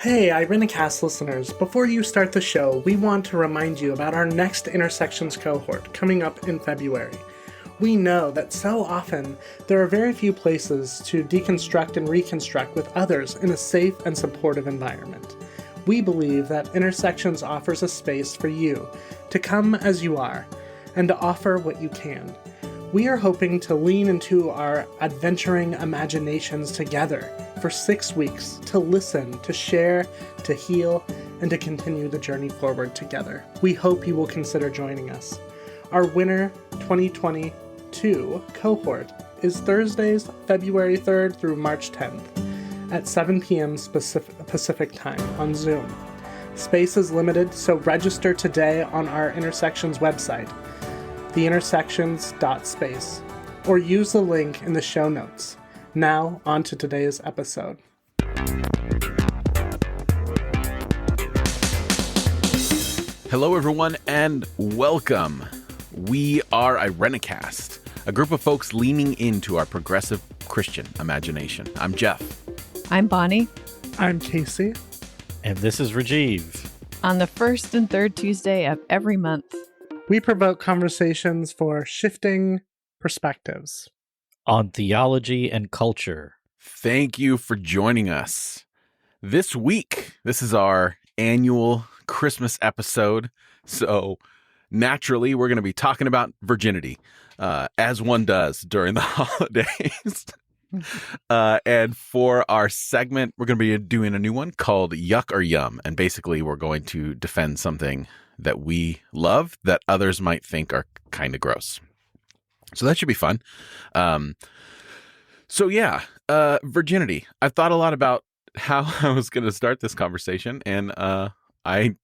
Hey, Irenicast listeners, before you start the show, we want to remind you about our next Intersections cohort coming up in February. We know that so often there are very few places to deconstruct and reconstruct with others in a safe and supportive environment. We believe that Intersections offers a space for you to come as you are and to offer what you can. We are hoping to lean into our adventuring imaginations together for 6 weeks to listen, to share, to heal, and to continue the journey forward together. We hope you will consider joining us. Our winter 2022 cohort is Thursdays, February 3rd through March 10th at 7 p.m. Pacific time on Zoom. Space is limited, so register today on our Intersections website, theintersections.space, or use the link in the show notes. Now, on to today's episode. Hello, everyone, and welcome. We are Irenicast, a group of folks leaning into our progressive Christian imagination. I'm Jeff. I'm Bonnie. I'm Casey. And this is Rajeev. On the first and third Tuesday of every month, we provoke conversations for shifting perspectives on theology and culture. Thank you for joining us. This week, this is our annual Christmas episode, so naturally we're going to be talking about virginity, as one does during the holidays. And for our segment, we're going to be doing a new one called Yuck or Yum, and basically we're going to defend something that we love that others might think are kind of gross. So that should be fun. Virginity. I've thought a lot about how I was going to start this conversation, and I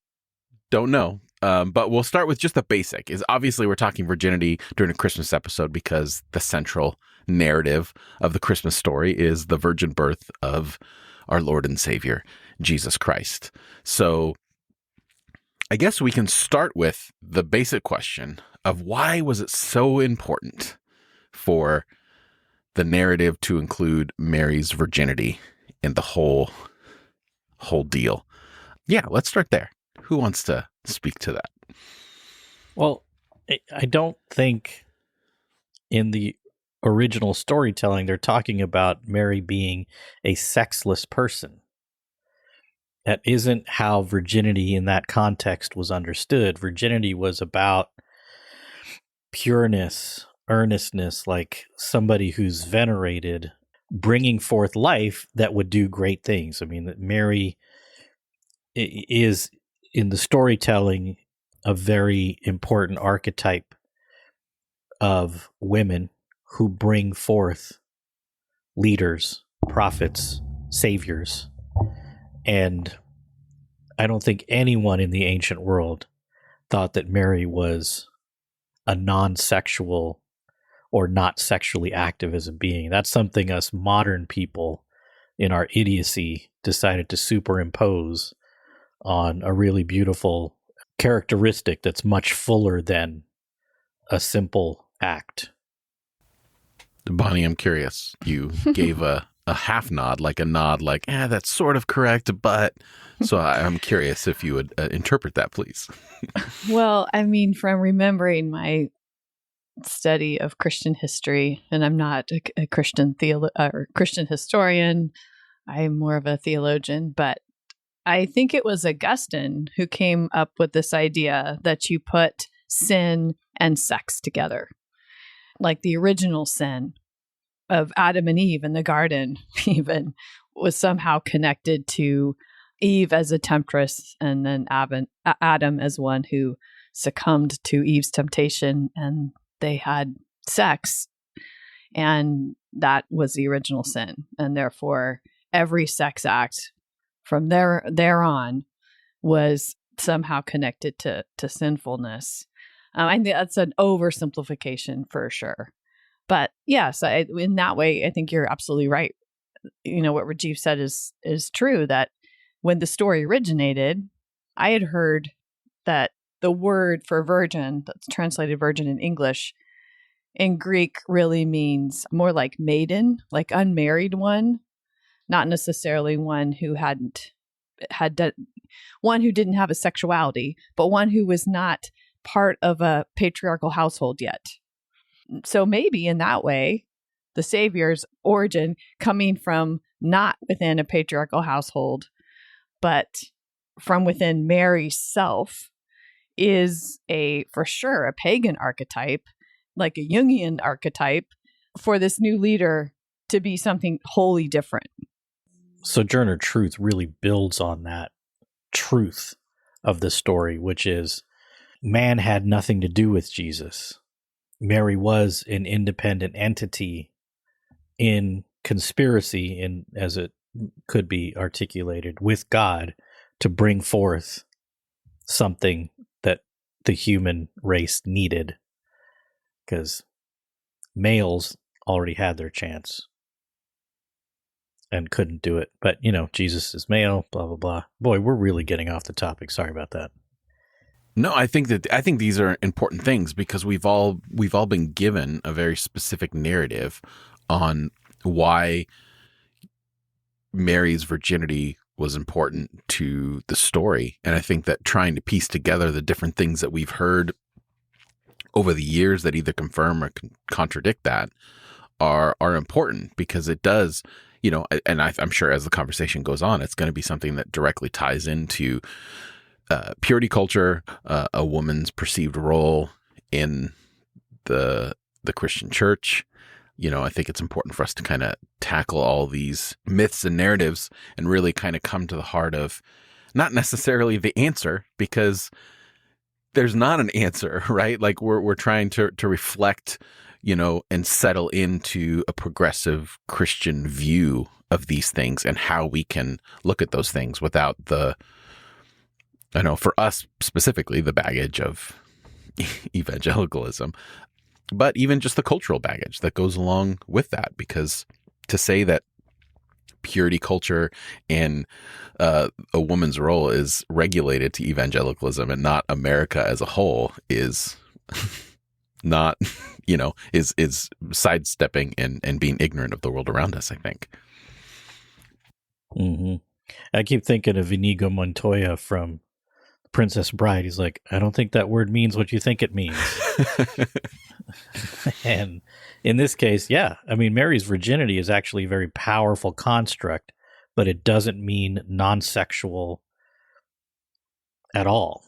don't know. But we'll start with just the basic. Is obviously we're talking virginity during a Christmas episode because the central narrative of the Christmas story is the virgin birth of our Lord and Savior, Jesus Christ. So I guess we can start with the basic question of why was it so important for the narrative to include Mary's virginity in the whole deal? Yeah, let's start there. Who wants to speak to that? Well, I don't think in the original storytelling they're talking about Mary being a sexless person. That isn't how virginity in that context was understood. Virginity was about pureness, earnestness, like somebody who's venerated, bringing forth life that would do great things. I mean, that Mary is, in the storytelling, a very important archetype of women who bring forth leaders, prophets, saviors. And I don't think anyone in the ancient world thought that Mary was a non-sexual or not sexually active as a being. That's something us modern people in our idiocy decided to superimpose on a really beautiful characteristic that's much fuller than a simple act. Bonnie, I'm curious. You gave a half nod, like a nod, like, that's sort of correct, but... So I'm curious if you would interpret that, please. Well, I mean, from remembering my study of Christian history, and I'm not a Christian or Christian historian, I'm more of a theologian, but I think it was Augustine who came up with this idea that you put sin and sex together. Like the original sin of Adam and Eve in the garden even was somehow connected to Eve as a temptress, and then Adam as one who succumbed to Eve's temptation, and they had sex, and that was the original sin. And therefore, every sex act from there on was somehow connected to sinfulness. I think that's an oversimplification for sure. But yes, in that way, I think you're absolutely right. You know, what Rajeev said is true, that when the story originated, I had heard that the word for virgin, that's translated virgin in English, in Greek really means more like maiden, like unmarried one, not necessarily one who hadn't one who didn't have a sexuality, but one who was not part of a patriarchal household yet. So maybe in that way, the Savior's origin coming from not within a patriarchal household, but from within Mary's self is for sure a pagan archetype, like a Jungian archetype, for this new leader to be something wholly different. Sojourner Truth really builds on that truth of the story, which is man had nothing to do with Jesus. Mary was an independent entity in conspiracy, in as it could be articulated, with God to bring forth something that the human race needed, because males already had their chance and couldn't do it. But, Jesus is male, blah, blah, blah. Boy, we're really getting off the topic. Sorry about that. No, I think these are important things because we've all been given a very specific narrative on why Mary's virginity was important to the story. And I think that trying to piece together the different things that we've heard over the years that either confirm or contradict that are important, because it does, and I'm sure as the conversation goes on, it's going to be something that directly ties into purity culture, a woman's perceived role in the Christian church. I think it's important for us to kind of tackle all these myths and narratives and really kind of come to the heart of not necessarily the answer, because there's not an answer, right? Like we're trying to reflect, and settle into a progressive Christian view of these things and how we can look at those things without for us specifically, the baggage of evangelicalism, but even just the cultural baggage that goes along with that. Because to say that purity culture and a woman's role is regulated to evangelicalism and not America as a whole is not, is sidestepping and being ignorant of the world around us, I think. Mm-hmm. I keep thinking of Inigo Montoya from Princess Bride. He's like, I don't think that word means what you think it means. And in this case, Mary's virginity is actually a very powerful construct, but it doesn't mean non-sexual at all.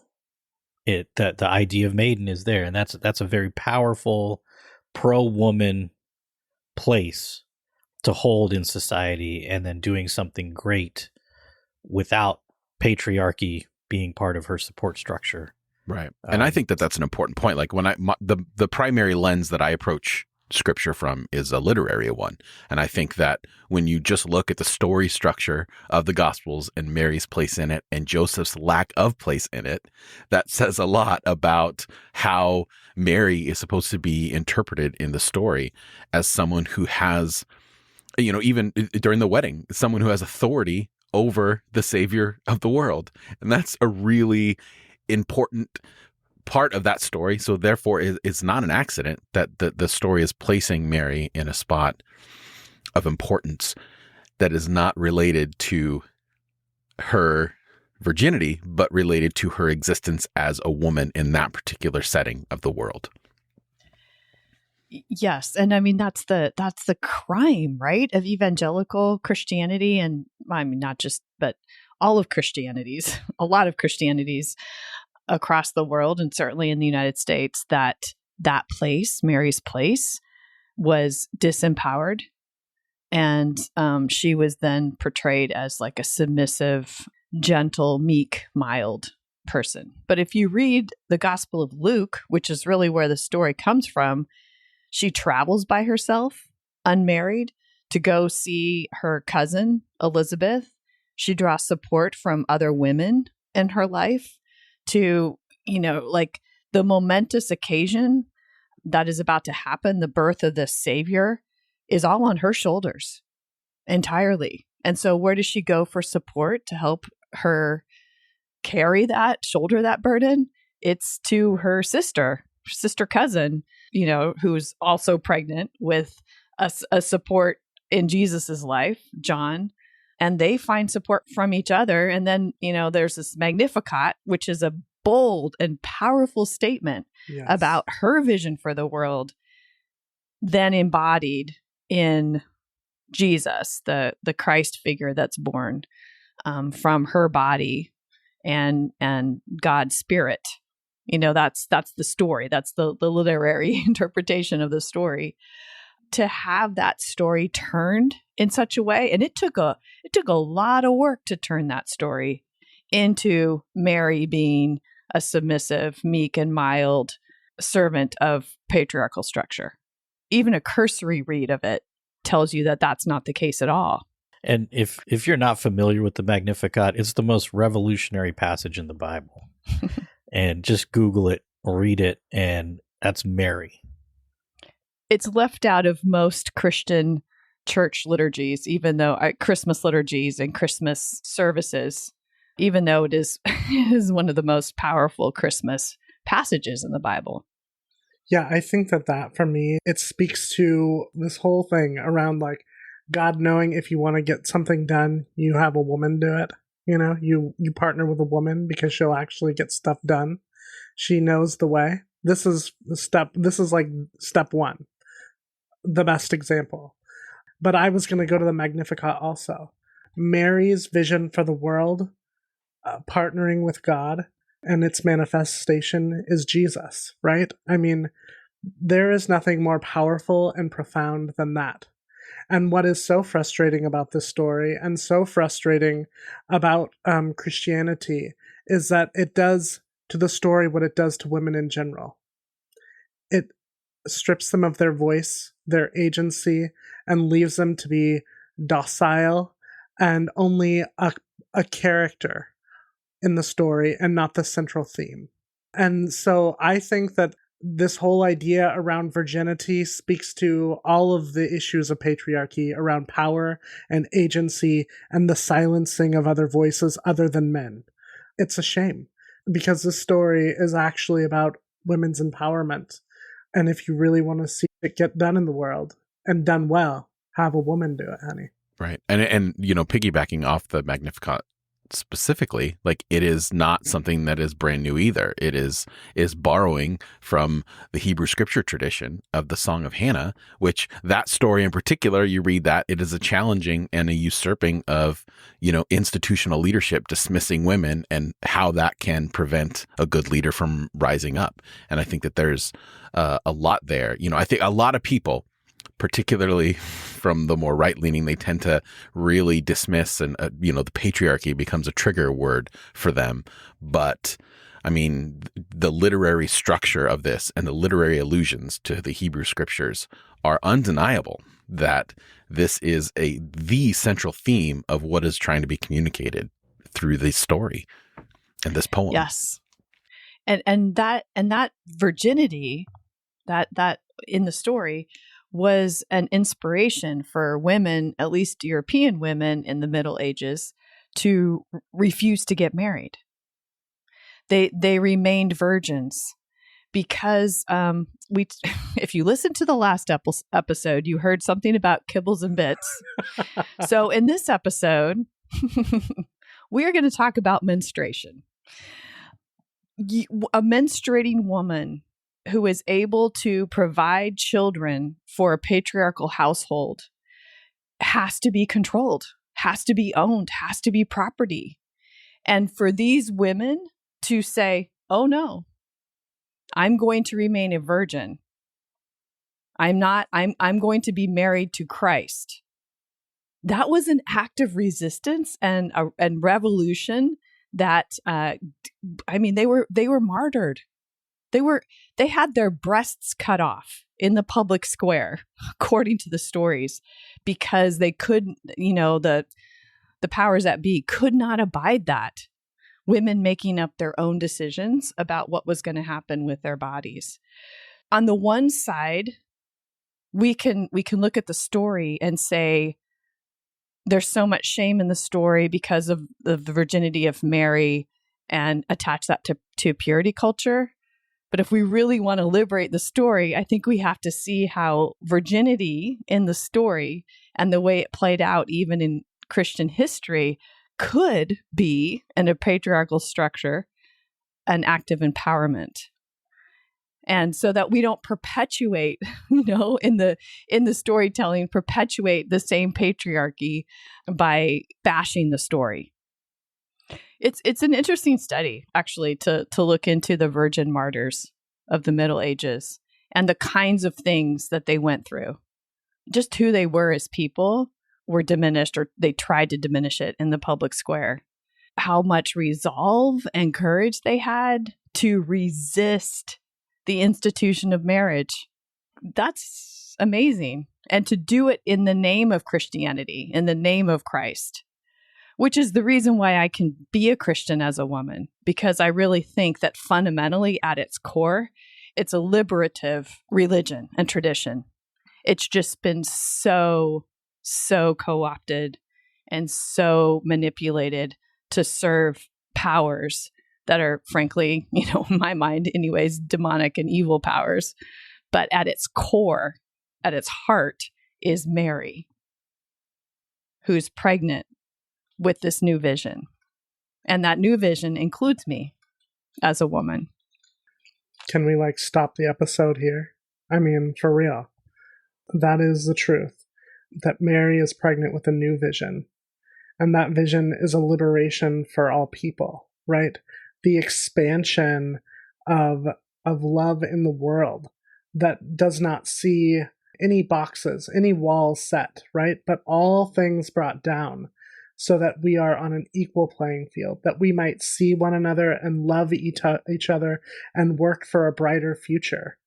The idea of maiden is there, and that's a very powerful pro-woman place to hold in society, and then doing something great without patriarchy being part of her support structure. Right. And I think that that's an important point. Like when the primary lens that I approach scripture from is a literary one. And I think that when you just look at the story structure of the Gospels and Mary's place in it and Joseph's lack of place in it, that says a lot about how Mary is supposed to be interpreted in the story as someone who has, even during the wedding, someone who has authority over the Savior of the world. And that's a really important part of that story. So therefore, it's not an accident that the story is placing Mary in a spot of importance that is not related to her virginity, but related to her existence as a woman in that particular setting of the world. Yes. And that's the crime, right, of evangelical Christianity. And not just, but all of Christianities, a lot of Christianities across the world, and certainly in the United States, that place, Mary's place, was disempowered. And she was then portrayed as like a submissive, gentle, meek, mild person. But if you read the Gospel of Luke, which is really where the story comes from, she travels by herself, unmarried, to go see her cousin, Elizabeth. She draws support from other women in her life to, like the momentous occasion that is about to happen, the birth of the Savior, is all on her shoulders entirely. And so where does she go for support to help her shoulder that burden? It's to her sister cousin, who's also pregnant with a support in Jesus's life, John. and they find support from each other. And then, there's this Magnificat, which is a bold and powerful statement about her vision for the world, then embodied in Jesus, the Christ figure that's born from her body and God's spirit. That's the story. That's the literary interpretation of the story. To have that story turned in such a way, and it took a lot of work to turn that story into Mary being a submissive, meek, and mild servant of patriarchal structure. Even a cursory read of it tells you that that's not the case at all. And if you're not familiar with the Magnificat, it's the most revolutionary passage in the Bible. And just Google it, read it, and that's Mary. It's left out of most Christian church liturgies, even though Christmas liturgies and Christmas services, even though it is one of the most powerful Christmas passages in the Bible. Yeah, I think that for me, it speaks to this whole thing around like God knowing if you want to get something done, you have a woman do it. You partner with a woman because she'll actually get stuff done. She knows the way. This is like step one, the best example. But I was going to go to the Magnificat also. Mary's vision for the world, partnering with God, and its manifestation is Jesus, right? I mean, there is nothing more powerful and profound than that. And what is so frustrating about this story and so frustrating about Christianity is that it does to the story what it does to women in general. It strips them of their voice, their agency, and leaves them to be docile and only a character in the story and not the central theme. And so I think that this whole idea around virginity speaks to all of the issues of patriarchy around power and agency and the silencing of other voices other than men. It's a shame because this story is actually about women's empowerment. And if you really want to see it get done in the world and done well, have a woman do it, honey. Right. And piggybacking off the Magnificat specifically, like it is not something that is brand new either. It is borrowing from the Hebrew scripture tradition of the Song of Hannah, which that story in particular, you read that it is a challenging and a usurping of, institutional leadership, dismissing women and how that can prevent a good leader from rising up. And I think that there's a lot there. I think a lot of people, particularly from the more right-leaning, they tend to really dismiss and, the patriarchy becomes a trigger word for them. But, I mean, the literary structure of this and the literary allusions to the Hebrew scriptures are undeniable that this is the central theme of what is trying to be communicated through this story and this poem. Yes. And that virginity, that in the story, was an inspiration for women, at least European women in the Middle Ages, to refuse to get married. They remained virgins because if you listen to the last episode, you heard something about kibbles and bits. So in this episode, we are going to talk about menstruation. A menstruating woman who is able to provide children for a patriarchal household has to be controlled, has to be owned, has to be property. And for these women to say, oh no, I'm going to remain a virgin. I'm going to be married to Christ. That was an act of resistance and revolution that, they were martyred. They had their breasts cut off in the public square, according to the stories, because they couldn't, the powers that be could not abide that. Women making up their own decisions about what was going to happen with their bodies. On the one side, we can look at the story and say there's so much shame in the story because of the virginity of Mary and attach that to purity culture. But if we really want to liberate the story, I think we have to see how virginity in the story and the way it played out even in Christian history could be, in a patriarchal structure, an act of empowerment. And so that we don't perpetuate, in the storytelling, perpetuate the same patriarchy by bashing the story. It's an interesting study, actually, to look into the virgin martyrs of the Middle Ages and the kinds of things that they went through. Just who they were as people were diminished, or they tried to diminish it in the public square. How much resolve and courage they had to resist the institution of marriage. That's amazing. And to do it in the name of Christianity, in the name of Christ, which is the reason why I can be a Christian as a woman, because I really think that fundamentally at its core, it's a liberative religion and tradition. It's just been so co-opted and so manipulated to serve powers that are, frankly, in my mind anyways, demonic and evil powers. But at its core, at its heart, is Mary, who's pregnant with this new vision. And that new vision includes me as a woman. Can we stop the episode here? I mean, for real. That is the truth. That Mary is pregnant with a new vision. And that vision is a liberation for all people, right? The expansion of love in the world that does not see any boxes, any walls set, right? But all things brought down so that we are on an equal playing field, that we might see one another and love each other and work for a brighter future.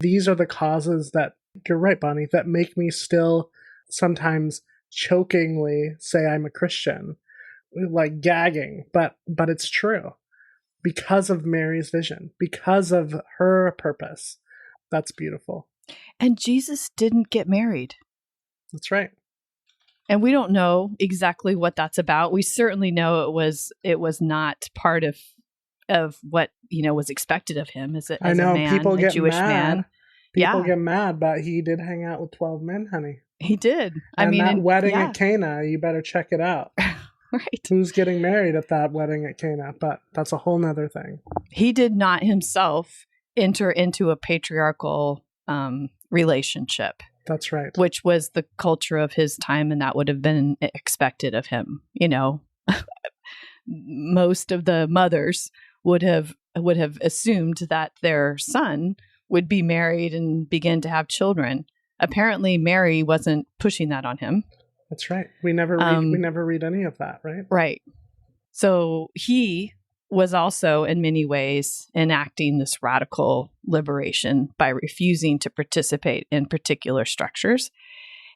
These are the causes that, you're right, Bonnie, that make me still sometimes chokingly say I'm a Christian, gagging, but it's true. Because of Mary's vision, because of her purpose. That's beautiful. And Jesus didn't get married. That's right. And we don't know exactly what that's about. We certainly know it was not part of what was expected of him as a man, people a get Jewish mad. man. People get mad, but he did hang out with 12 men, honey. He did. That wedding at Cana, you better check it out. Right. Who's getting married at that wedding at Cana? But that's a whole nother thing. He did not himself enter into a patriarchal relationship. That's right. Which was the culture of his time, and that would have been expected of him. Most of the mothers would have assumed that their son would be married and begin to have children. Apparently, Mary wasn't pushing that on him. That's right. We never read any of that, right? Right. So he was also in many ways enacting this radical liberation by refusing to participate in particular structures.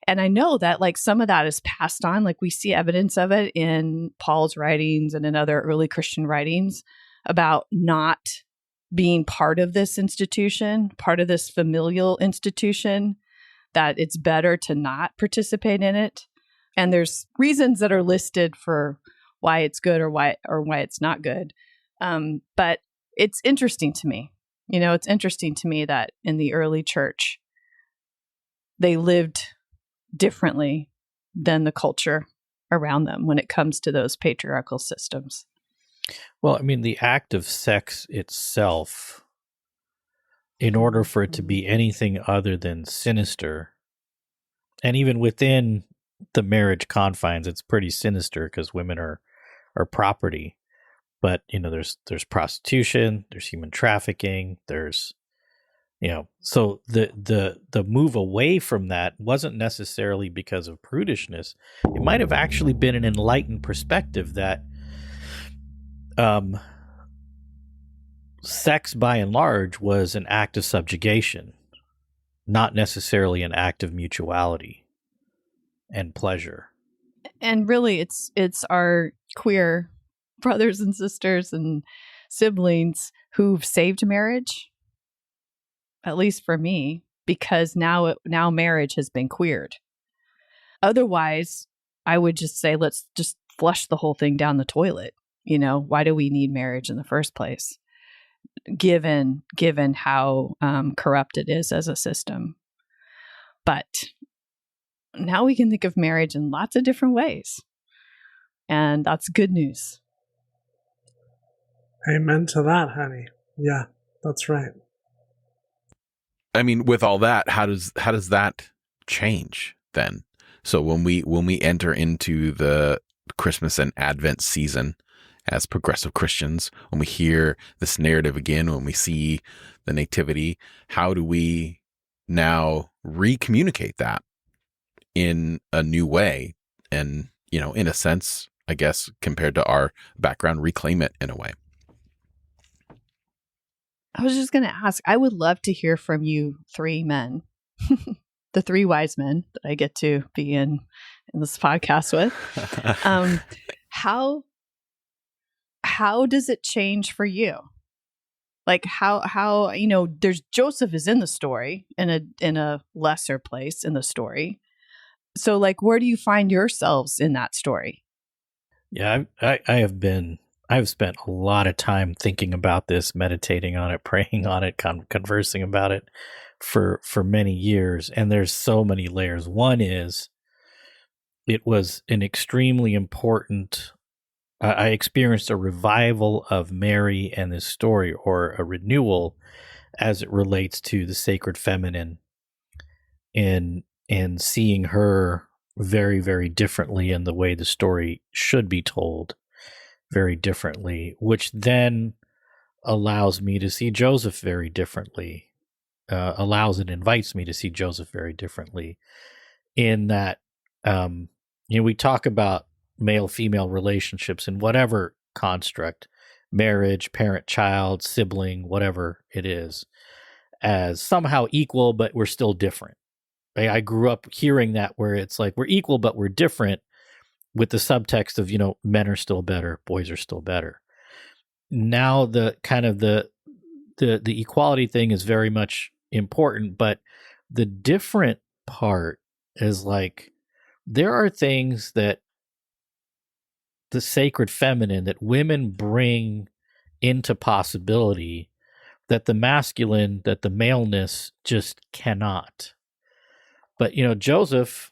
And I know that some of that is passed on, we see evidence of it in Paul's writings and in other early Christian writings about not being part of this institution, part of this familial institution, that it's better to not participate in it. And there's reasons that are listed for why it's good or why it's not good. But it's interesting to me. It's interesting to me that in the early church, they lived differently than the culture around them when it comes to those patriarchal systems. Well, the act of sex itself, in order for it to be anything other than sinister, and even within the marriage confines, it's pretty sinister because women are property. But there's prostitution, there's human trafficking, there's so the move away from that wasn't necessarily because of prudishness. It might have actually been an enlightened perspective that sex by and large was an act of subjugation, not necessarily an act of mutuality and pleasure. And really, it's our queer brothers and sisters and siblings who've saved marriage, at least for me, because now marriage has been queered. Otherwise, I would just say, let's just flush the whole thing down the toilet. Why do we need marriage in the first place? Given how corrupt it is as a system. But now we can think of marriage in lots of different ways. And that's good news. Amen to that, honey. Yeah, that's right. I mean, with all that, how does that change then? So when we enter into the Christmas and Advent season as progressive Christians, when we hear this narrative again, when we see the nativity, how do we now recommunicate that in a new way? And, in a sense, I guess, compared to our background, reclaim it in a way. I was just going to ask, I would love to hear from you three men, the three wise men that I get to be in this podcast with. How does it change for you? Like how there's Joseph is in the story in a lesser place in the story. So like, where do you find yourselves in that story? Yeah, I've spent a lot of time thinking about this, meditating on it, praying on it, conversing about it for many years. And there's so many layers. One is it was an extremely important, I experienced a revival of Mary and this story, or a renewal as it relates to the sacred feminine, and seeing her very, very differently in the way the story should be told, very differently, which then allows me to see Joseph very differently, allows and invites me to see Joseph very differently, in that, we talk about male-female relationships in whatever construct, marriage, parent-child, sibling, whatever it is, as somehow equal, but we're still different. I grew up hearing that, where it's like we're equal, but we're different, with the subtext of, men are still better, boys are still better. Now the kind of the equality thing is very much important, but the different part is like, there are things that the sacred feminine, that women bring into possibility, that the masculine, that the maleness just cannot. But, Joseph,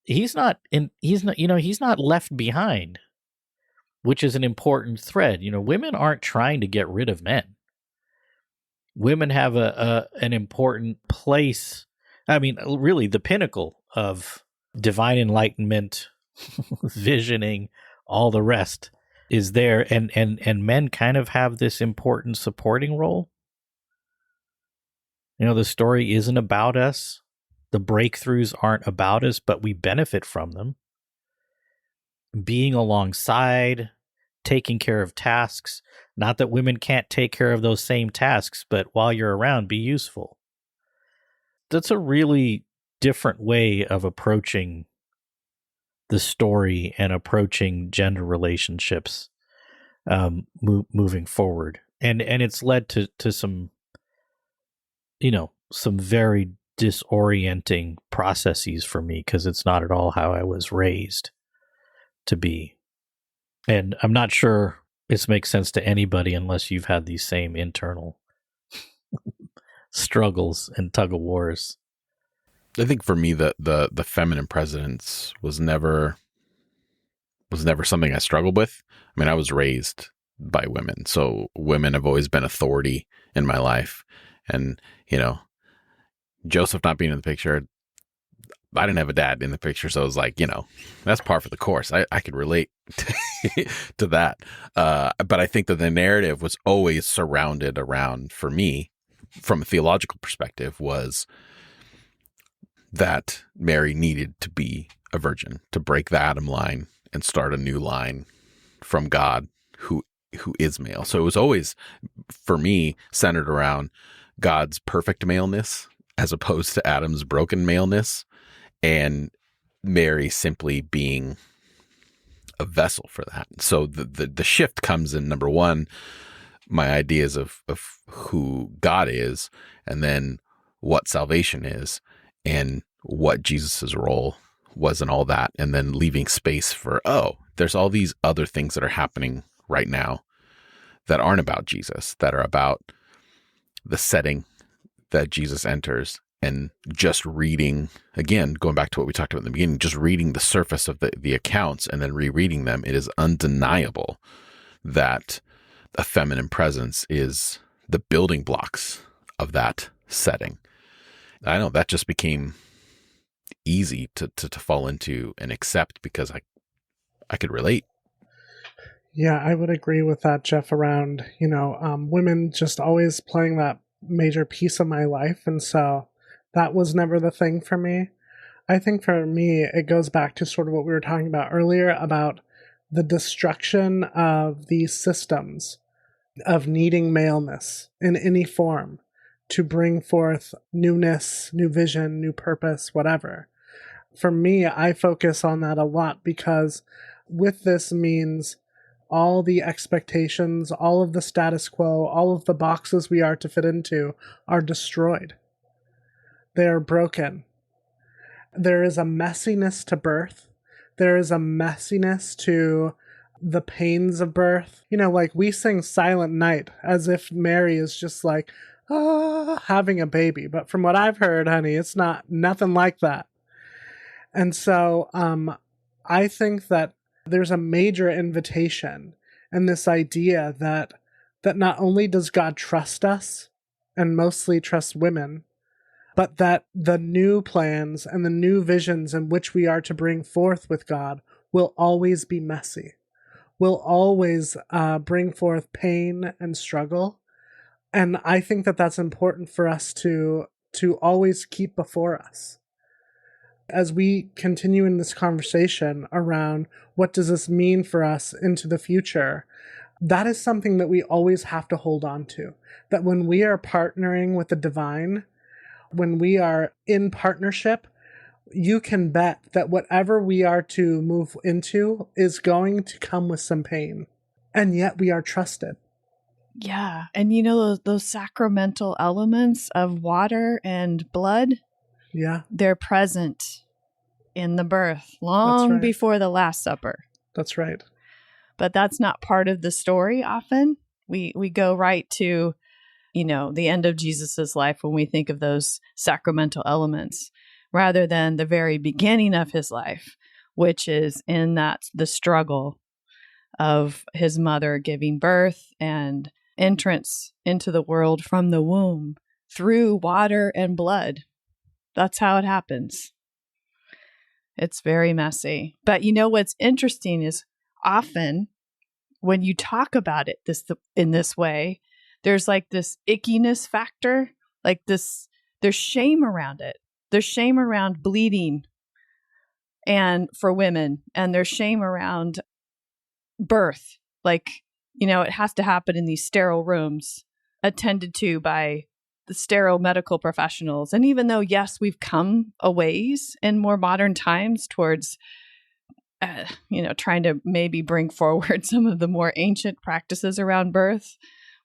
he's not left behind, which is an important thread. Women aren't trying to get rid of men. Women have an important place. I mean, really, the pinnacle of divine enlightenment, visioning, all the rest is there, and men kind of have this important supporting role. The story isn't about us. The breakthroughs aren't about us, but we benefit from them. Being alongside, taking care of tasks. Not that women can't take care of those same tasks, but while you're around, be useful. That's a really different way of approaching the story and approaching gender relationships, moving forward. And it's led to some, some very disorienting processes for me, because it's not at all how I was raised to be. And I'm not sure this makes sense to anybody unless you've had these same internal struggles and tug of wars. I think for me, the feminine presence was never something I struggled with. I mean, I was raised by women, so women have always been authority in my life. And, Joseph not being in the picture, I didn't have a dad in the picture, so it was like, that's par for the course. I could relate to that. But I think that the narrative was always surrounded around, for me, from a theological perspective, was that Mary needed to be a virgin to break the Adam line and start a new line from God who is male. So it was always, for me, centered around God's perfect maleness as opposed to Adam's broken maleness, and Mary simply being a vessel for that. So the shift comes in, number one, my ideas of who God is, and then what salvation is, and what Jesus's role was in all that, and then leaving space for, there's all these other things that are happening right now that aren't about Jesus, that are about the setting that Jesus enters And just reading, again, going back to what we talked about in the beginning, just reading the surface of the accounts and then rereading them, it is undeniable that a feminine presence is the building blocks of that setting. I know that just became easy to fall into and accept because I could relate. Yeah, I would agree with that, Jeff, around, women just always playing that major piece of my life. And so that was never the thing for me. I think for me, it goes back to sort of what we were talking about earlier about the destruction of these systems of needing maleness in any form to bring forth newness, new vision, new purpose, whatever. For me, I focus on that a lot because with this means all the expectations, all of the status quo, all of the boxes we are to fit into are destroyed. They are broken. There is a messiness to birth. There is a messiness to the pains of birth. Like we sing Silent Night as if Mary is just like, having a baby. But from what I've heard, honey, it's nothing like that. And so I think that there's a major invitation in this idea that not only does God trust us, and mostly trust women, but that the new plans and the new visions in which we are to bring forth with God will always be messy, will always bring forth pain and struggle. And I think that that's important for us to always keep before us. As we continue in this conversation around what does this mean for us into the future, that is something that we always have to hold on to. That when we are partnering with the divine, when we are in partnership, you can bet that whatever we are to move into is going to come with some pain. And yet we are trusted. Yeah. And those sacramental elements of water and blood, yeah, they're present in the birth long before the Last Supper. That's right. But that's not part of the story often. We go right to, the end of Jesus's life when we think of those sacramental elements, rather than the very beginning of his life, which is in the struggle of his mother giving birth and entrance into the world from the womb through water and blood. That's how it happens. It's very messy. But what's interesting is often when you talk about it in this way, there's like this ickiness factor, like this, there's shame around it. There's shame around bleeding and for women, and there's shame around birth. Like, it has to happen in these sterile rooms attended to by the sterile medical professionals. And even though, yes, we've come a ways in more modern times towards, trying to maybe bring forward some of the more ancient practices around birth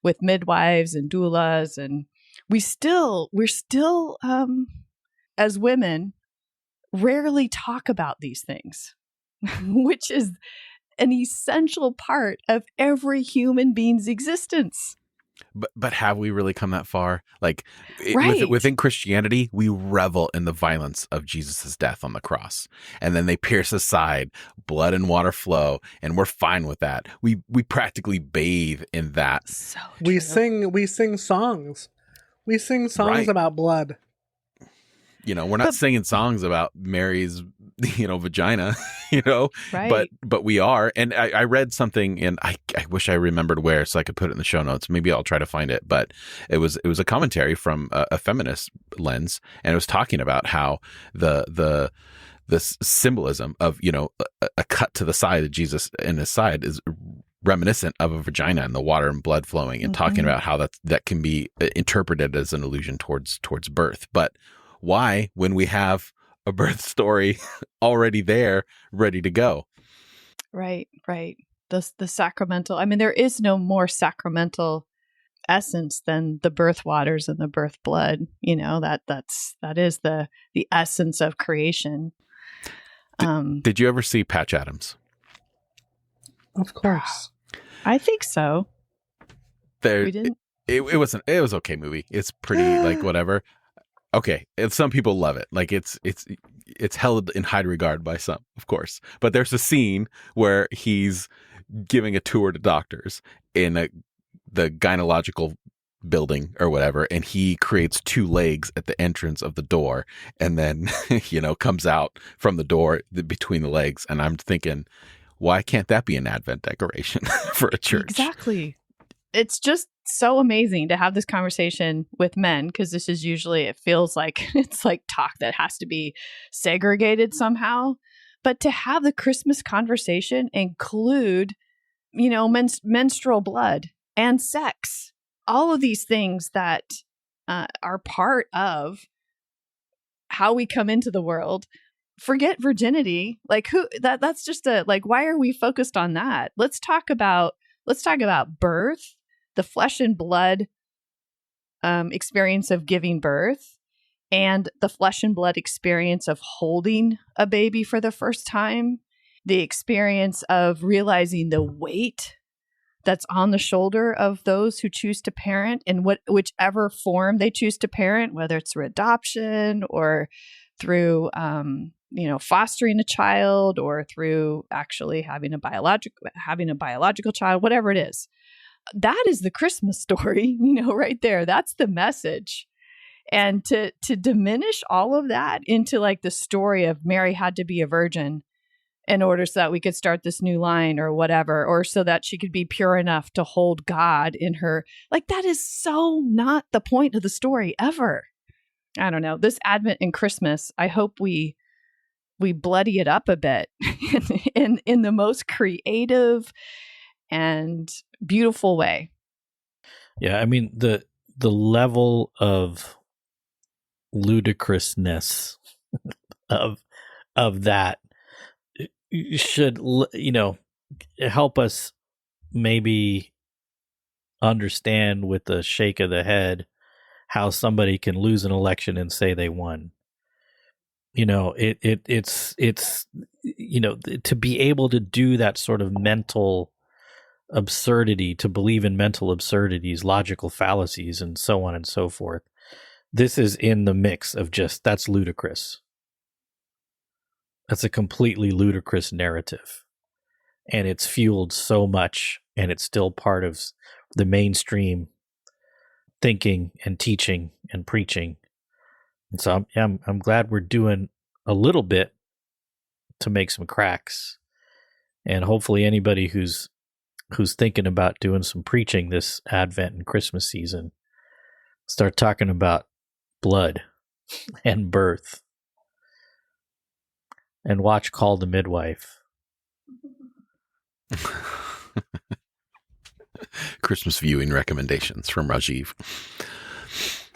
with midwives and doulas. And we're still, as women, rarely talk about these things, which is an essential part of every human being's existence. But have we really come that far? Like right. within Christianity, we revel in the violence of Jesus' death on the cross. And then they pierce his side, blood and water flow, and we're fine with that. We practically bathe in that. So we sing songs. We sing songs Right. about blood. We're not singing songs about Mary's, vagina, right. but we are. And I read something, and I wish I remembered where, so I could put it in the show notes. Maybe I'll try to find it. But it was a commentary from a feminist lens, and it was talking about how the symbolism of, a cut to the side of Jesus in his side is reminiscent of a vagina and the water and blood flowing, and talking about how that can be interpreted as an allusion towards birth. But why, when we have a birth story already there, ready to go? Right. The sacramental. I mean, there is no more sacramental essence than the birth waters and the birth blood. That is the essence of creation. Did you ever see Patch Adams? Of course. I think so. We didn't. It was okay movie. It's pretty like whatever. Okay, some people love it. Like it's held in high regard by some, of course. But there's a scene where he's giving a tour to doctors in the gynecological building or whatever, and he creates two legs at the entrance of the door, and then comes out from the door between the legs. And I'm thinking, why can't that be an Advent decoration for a church? Exactly. It's just so amazing to have this conversation with men, because this is usually, it feels like it's like talk that has to be segregated somehow. But to have the Christmas conversation include, menstrual blood and sex, all of these things that are part of how we come into the world. Forget virginity. Like that's just why are we focused on that? Let's talk about birth, the flesh and blood experience of giving birth, and the flesh and blood experience of holding a baby for the first time, the experience of realizing the weight that's on the shoulder of those who choose to parent in whichever form they choose to parent, whether it's through adoption or through fostering a child, or through actually having a biological child, whatever it is. That is the Christmas story, right there. That's the message. And to diminish all of that into like the story of Mary had to be a virgin in order so that we could start this new line or whatever, or so that she could be pure enough to hold God in her. Like, that is so not the point of the story ever. I don't know. This Advent and Christmas, I hope we bloody it up a bit in the most creative and beautiful way. Yeah, I mean the level of ludicrousness of that should help us maybe understand with a shake of the head how somebody can lose an election and say they won. It's to be able to do that sort of mental absurdity, to believe in mental absurdities, logical fallacies, and so on and so forth. This is in the mix of just, that's ludicrous. That's a completely ludicrous narrative. And it's fueled so much, and it's still part of the mainstream thinking and teaching and preaching. And so I'm glad we're doing a little bit to make some cracks. And hopefully anybody who's thinking about doing some preaching this Advent and Christmas season start talking about blood and birth, and watch Call the Midwife. Christmas viewing recommendations from Rajeev.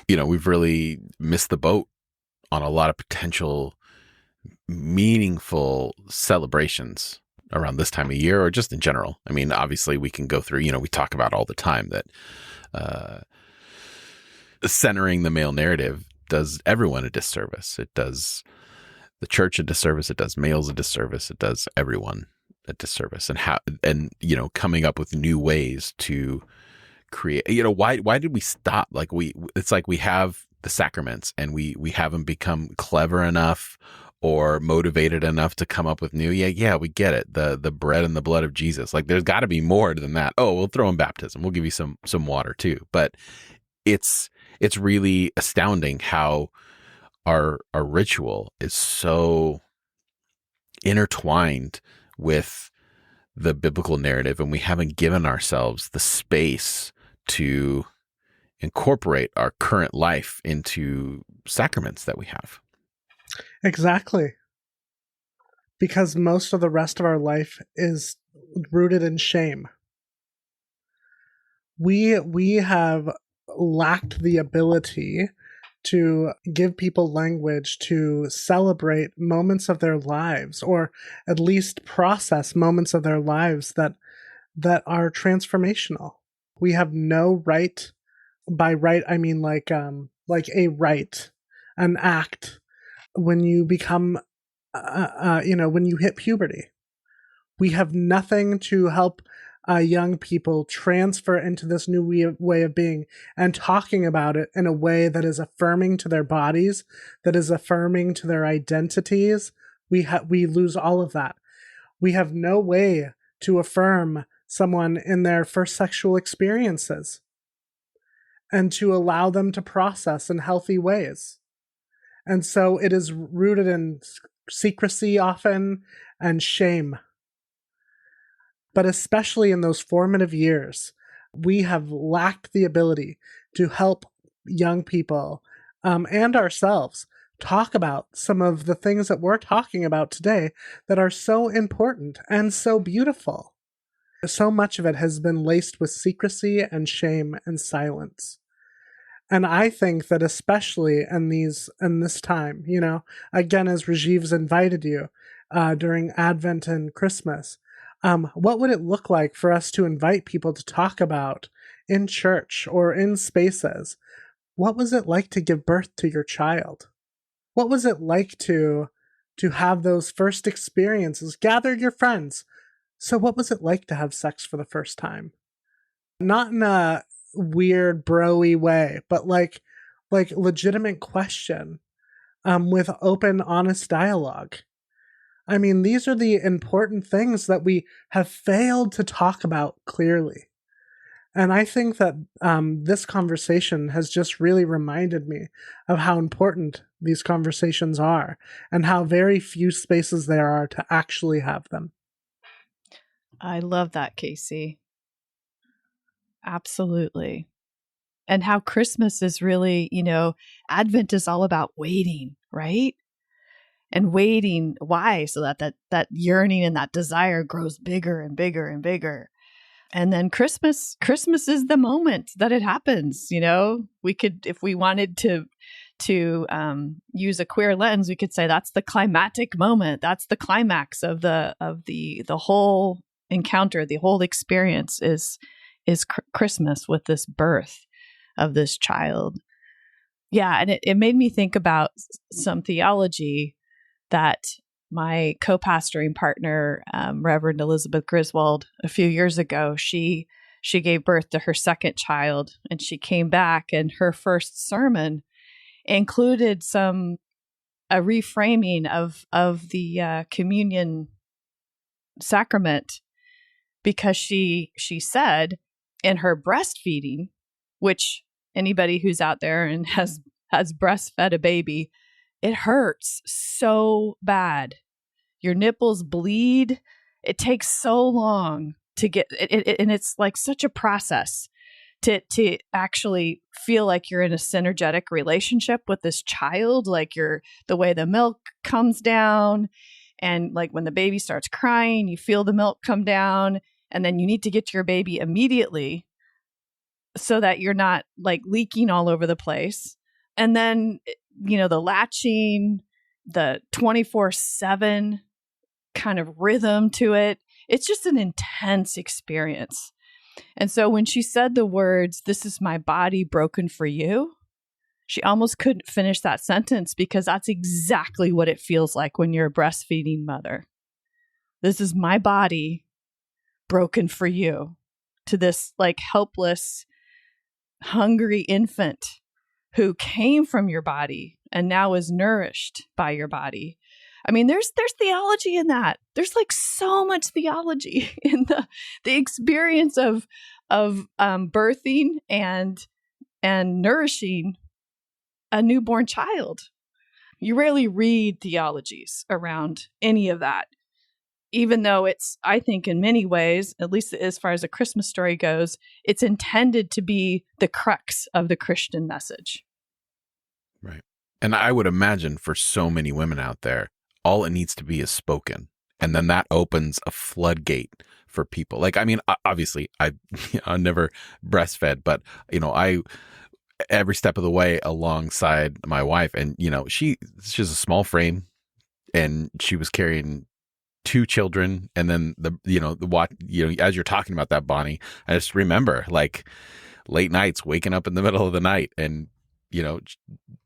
We've really missed the boat on a lot of potential meaningful celebrations around this time of year, or just in general. I mean, obviously we can go through, we talk about all the time that centering the male narrative does everyone a disservice. It does the church a disservice. It does males a disservice. It does everyone a disservice. And coming up with new ways to create, why did we stop? Like it's like we have the sacraments and we haven't become clever enough or motivated enough to come up with new. Yeah, we get it. The bread and the blood of Jesus. Like, there's got to be more than that. Oh, we'll throw in baptism. We'll give you some water too. But it's really astounding how our ritual is so intertwined with the biblical narrative, and we haven't given ourselves the space to incorporate our current life into sacraments that we have. Exactly. Because most of the rest of our life is rooted in shame. We have lacked the ability to give people language to celebrate moments of their lives, or at least process moments of their lives that are transformational. We have no right. By right, I mean like a rite, an act. When you become, when you hit puberty, we have nothing to help young people transfer into this new way of being and talking about it in a way that is affirming to their bodies, that is affirming to their identities, we lose all of that. We have no way to affirm someone in their first sexual experiences and to allow them to process in healthy ways. And so it is rooted in secrecy often and shame. But especially in those formative years, we have lacked the ability to help young people and ourselves talk about some of the things that we're talking about today that are so important and so beautiful. So much of it has been laced with secrecy and shame and silence. And I think that especially in this time, again, as Rajeev's invited you during Advent and Christmas, what would it look like for us to invite people to talk about in church or in spaces? What was it like to give birth to your child? What was it like to have those first experiences? Gather your friends. So what was it like to have sex for the first time? Not in a weird bro-y way, but like legitimate question with open, honest dialogue. I mean, these are the important things that we have failed to talk about clearly. And I think that this conversation has just really reminded me of how important these conversations are and how very few spaces there are to actually have them. I love that, Casey. Absolutely. And how Christmas is really, Advent is all about waiting, right? And waiting. Why? So that yearning and that desire grows bigger and bigger and bigger. And then Christmas is the moment that it happens. We could, if we wanted to use a queer lens, we could say that's the climactic moment. That's the climax of the whole encounter. The whole experience is Christmas with this birth of this child. Yeah, and it made me think about some theology that my co-pastoring partner, Reverend Elizabeth Griswold, a few years ago, she gave birth to her second child, and she came back, and her first sermon included a reframing of the communion sacrament, because she said in her breastfeeding, which anybody who's out there and has breastfed a baby, it hurts so bad. Your nipples bleed. It takes so long to get it, and it's like such a process to actually feel like you're in a synergetic relationship with this child, like the way the milk comes down, and like when the baby starts crying, you feel the milk come down, and then you need to get to your baby immediately so that you're not like leaking all over the place. And then, the latching, the 24/7 kind of rhythm to it. It's just an intense experience. And so when she said the words, "This is my body broken for you," she almost couldn't finish that sentence, because that's exactly what it feels like when you're a breastfeeding mother. This is my body broken for you, to this like helpless, hungry infant who came from your body and now is nourished by your body. I mean, there's theology in that. There's like so much theology in the experience of birthing and nourishing a newborn child. You rarely read theologies around any of that, even though it's, I think in many ways, at least as far as a Christmas story goes, it's intended to be the crux of the Christian message. Right. And I would imagine for so many women out there, all it needs to be is spoken. And then that opens a floodgate for people. Like, I mean, obviously I never breastfed, but every step of the way alongside my wife, and she has a small frame, and she was carrying 2 children, and then as you're talking about that, Bonnie, I just remember like late nights waking up in the middle of the night, and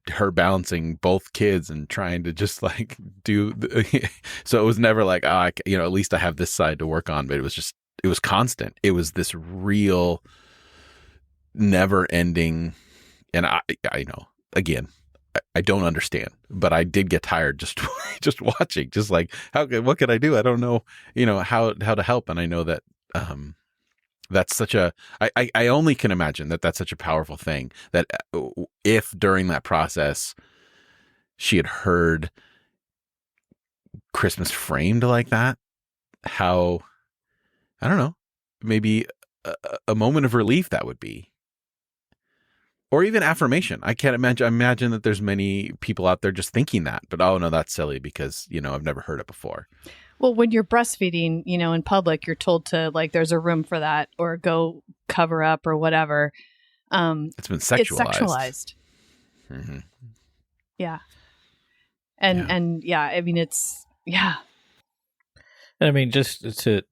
her balancing both kids and trying to just like so it was never like, at least I have this side to work on, but it was just constant. It was this real, never ending. And I know, again, I don't understand, but I did get tired just watching, just like, what can I do? I don't know, how to help. And I know that, that's such I only can imagine that that's such a powerful thing, that if during that process she had heard Christmas framed like that, how, I don't know, maybe a moment of relief that would be. Or even affirmation. I imagine that there's many people out there just thinking that, but oh no, that's silly because, I've never heard it before. Well, when you're breastfeeding, in public, you're told to, like, there's a room for that, or go cover up or whatever. It's been sexualized. It's sexualized. Mm-hmm. Yeah. And yeah, I mean, it's, yeah. And I mean, just to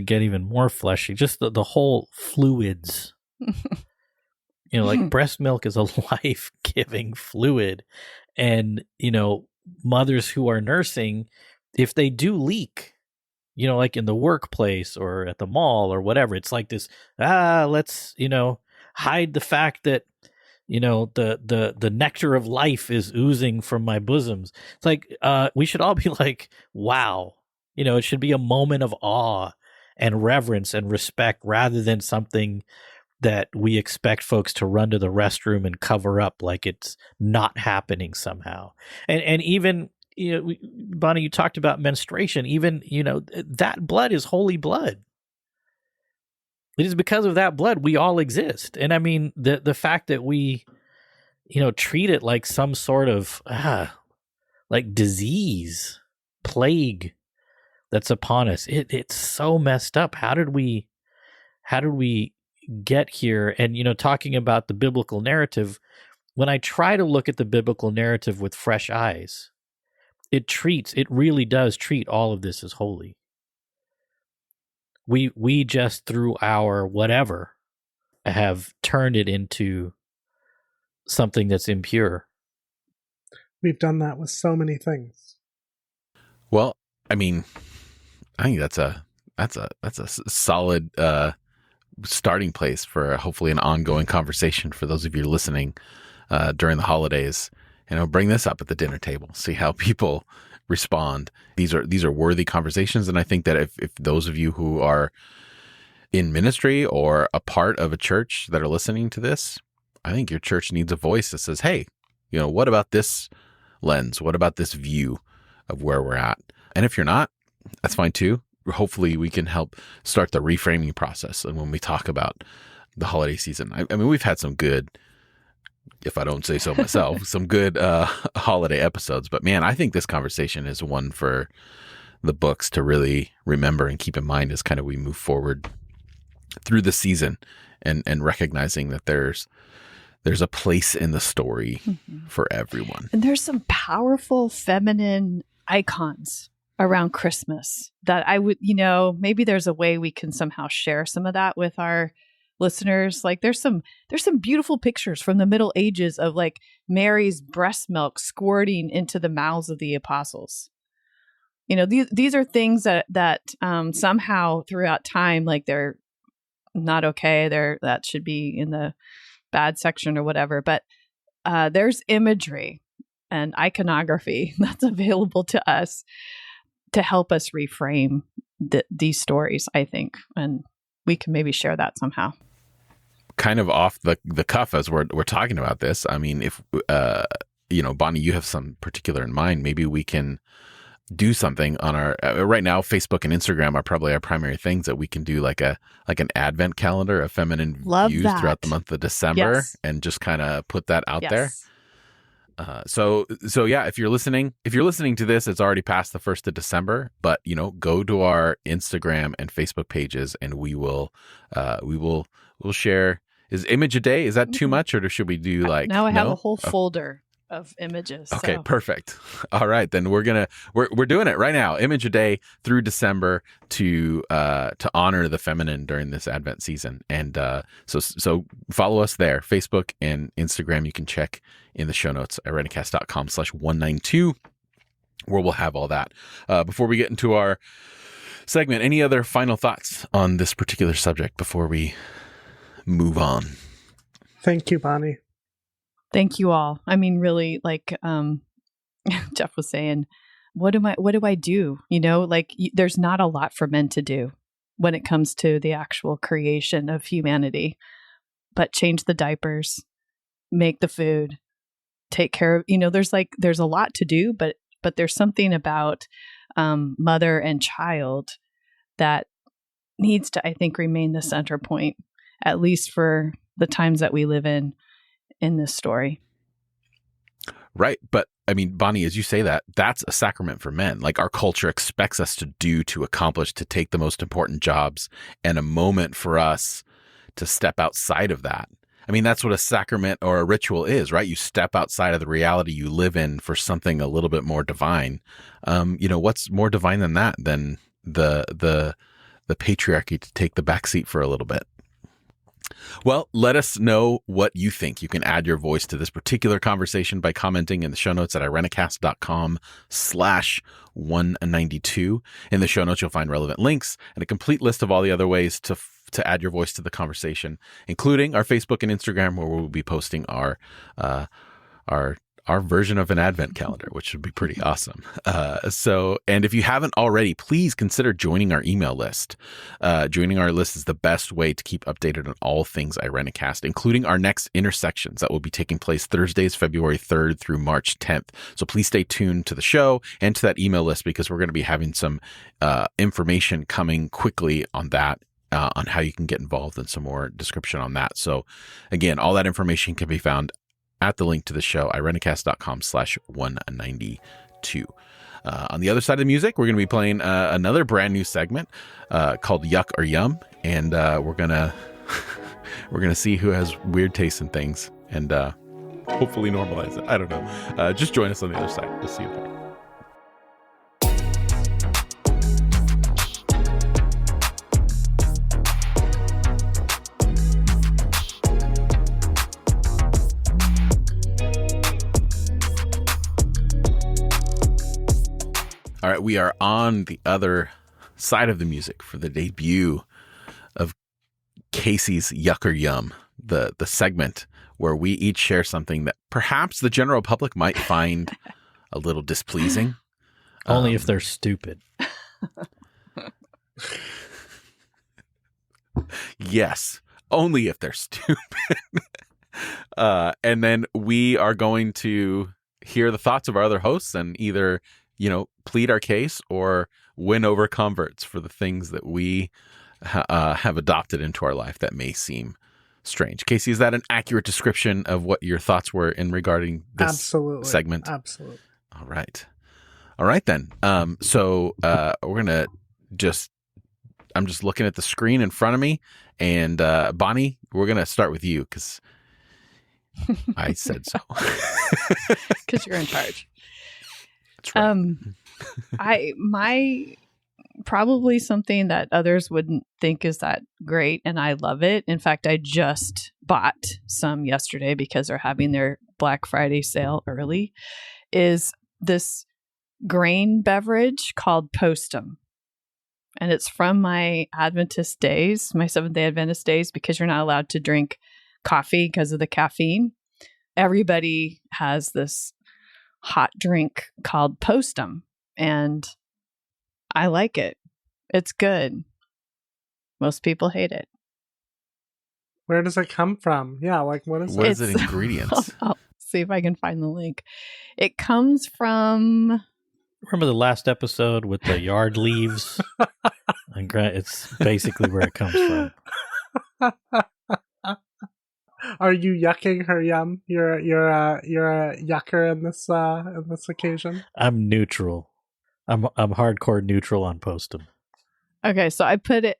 get even more fleshy, just the whole fluids. Like breast milk is a life-giving fluid. And, mothers who are nursing, if they do leak, like in the workplace or at the mall or whatever, it's like this, let's, hide the fact that, the nectar of life is oozing from my bosoms. It's like, we should all be like, wow, it should be a moment of awe and reverence and respect rather than something that we expect folks to run to the restroom and cover up like it's not happening somehow. And even, Bonnie, you talked about menstruation. Even, that blood is holy blood. It is because of that blood we all exist. And I mean, the fact that we, treat it like some sort of like disease, plague that's upon us, it's so messed up. How did we get here? And talking about the biblical narrative, when I try to look at the biblical narrative with fresh eyes, it really does treat all of this as holy. We just, through our whatever, have turned it into something that's impure. We've done that with so many things. Well, I mean, I think that's a solid starting place for hopefully an ongoing conversation for those of you listening during the holidays. Bring this up at the dinner table, see how people respond. These are worthy conversations, and I think that if those of you who are in ministry or a part of a church that are listening to this, I think your church needs a voice that says, hey, what about this lens? What about this view of where we're at? And if you're not, that's fine too. Hopefully we can help start the reframing process. And when we talk about the holiday season, I mean, we've had some good, if I don't say so myself, some good holiday episodes. But man, I think this conversation is one for the books to really remember and keep in mind as kind of we move forward through the season, and recognizing that there's a place in the story for everyone. And there's some powerful feminine icons around Christmas that I would, maybe there's a way we can somehow share some of that with our listeners. Like there's some beautiful pictures from the Middle Ages of like Mary's breast milk squirting into the mouths of the apostles. These are things that somehow throughout time, like they're not okay. That should be in the bad section or whatever. But there's imagery and iconography that's available to us to help us reframe these stories, I think. And we can maybe share that somehow. Kind of off the cuff as we're talking about this. I mean, if, Bonnie, you have some particular in mind, maybe we can do something on our, right now, Facebook and Instagram are probably our primary things that we can do like an advent calendar of feminine views throughout the month of December, and just kind of put that out there. So yeah, if you're listening to this, it's already past the 1st of December, but go to our Instagram and Facebook pages and we'll share. Is image a day? Is that too much, or should we do like? Now I have a whole folder of images. Okay, perfect. All right, then we're doing it right now. Image a day through December to honor the feminine during this Advent season, and so follow us there, Facebook and Instagram. You can check in the show notes at reddingcast.com/192, where we'll have all that. Before we get into our segment. Any other final thoughts on this particular subject before we move on? Thank you, Bonnie. Thank you all. I mean, really, like Jeff was saying, what do I do? You know, like there's not a lot for men to do when it comes to the actual creation of humanity, but change the diapers, make the food, take care of, you know, there's a lot to do, but there's something about mother and child that needs to, I think, remain the center point, at least for the times that we live in this story. Right. But I mean, Bonnie, as you say that, that's a sacrament for men. Like our culture expects us to do, to accomplish, to take the most important jobs, and a moment for us to step outside of that. I mean, that's what a sacrament or a ritual is, right? You step outside of the reality you live in for something a little bit more divine. You know, what's more divine than that, than the patriarchy to take the back seat for a little bit? Well, let us know what you think. You can add your voice to this particular conversation by commenting in the show notes at irenicast.com/192. In the show notes, you'll find relevant links and a complete list of all the other ways to add your voice to the conversation, including our Facebook and Instagram, where we'll be posting our version of an advent calendar, which would be pretty awesome. And if you haven't already, please consider joining our email list. Joining our list is the best way to keep updated on all things Irenicast, including our next intersections that will be taking place Thursdays, February 3rd through March 10th. So please stay tuned to the show and to that email list, because we're going to be having some information coming quickly on that. On how you can get involved, and some more description on that. So again, all that information can be found at the link to the show, irenicast.com/192. On the other side of the music, we're going to be playing another brand new segment called Yuck or Yum. And we're going to see who has weird tastes in things, and hopefully normalize it. I don't know. Just join us on the other side. We'll see you there. All right, we are on the other side of the music for the debut of Casey's Yuck or Yum, the segment where we each share something that perhaps the general public might find a little displeasing. Only if they're stupid. Yes, only if they're stupid. And then we are going to hear the thoughts of our other hosts and either, plead our case or win over converts for the things that we have adopted into our life that may seem strange. Casey, is that an accurate description of what your thoughts were in regarding this segment? Absolutely. All right then. So we're going to I'm just looking at the screen in front of me, and Bonnie, we're going to start with you because I said so. Because you're in charge. That's right. My probably something that others wouldn't think is that great, and I love it. In fact, I just bought some yesterday because they're having their Black Friday sale early, is this grain beverage called Postum. And it's from my Adventist days, my Seventh-day Adventist days, because you're not allowed to drink coffee because of the caffeine. Everybody has this hot drink called Postum, and I like it. It's good. Most people hate it. Where does it come from? Yeah, like what is it? What is it ingredients? I'll see if I can find the link. It comes from... Remember the last episode with the yard leaves? And it's basically where it comes from. Are you yucking her yum? You're a yucker in this occasion. I'm neutral. I'm hardcore neutral on Postum. Okay, so I put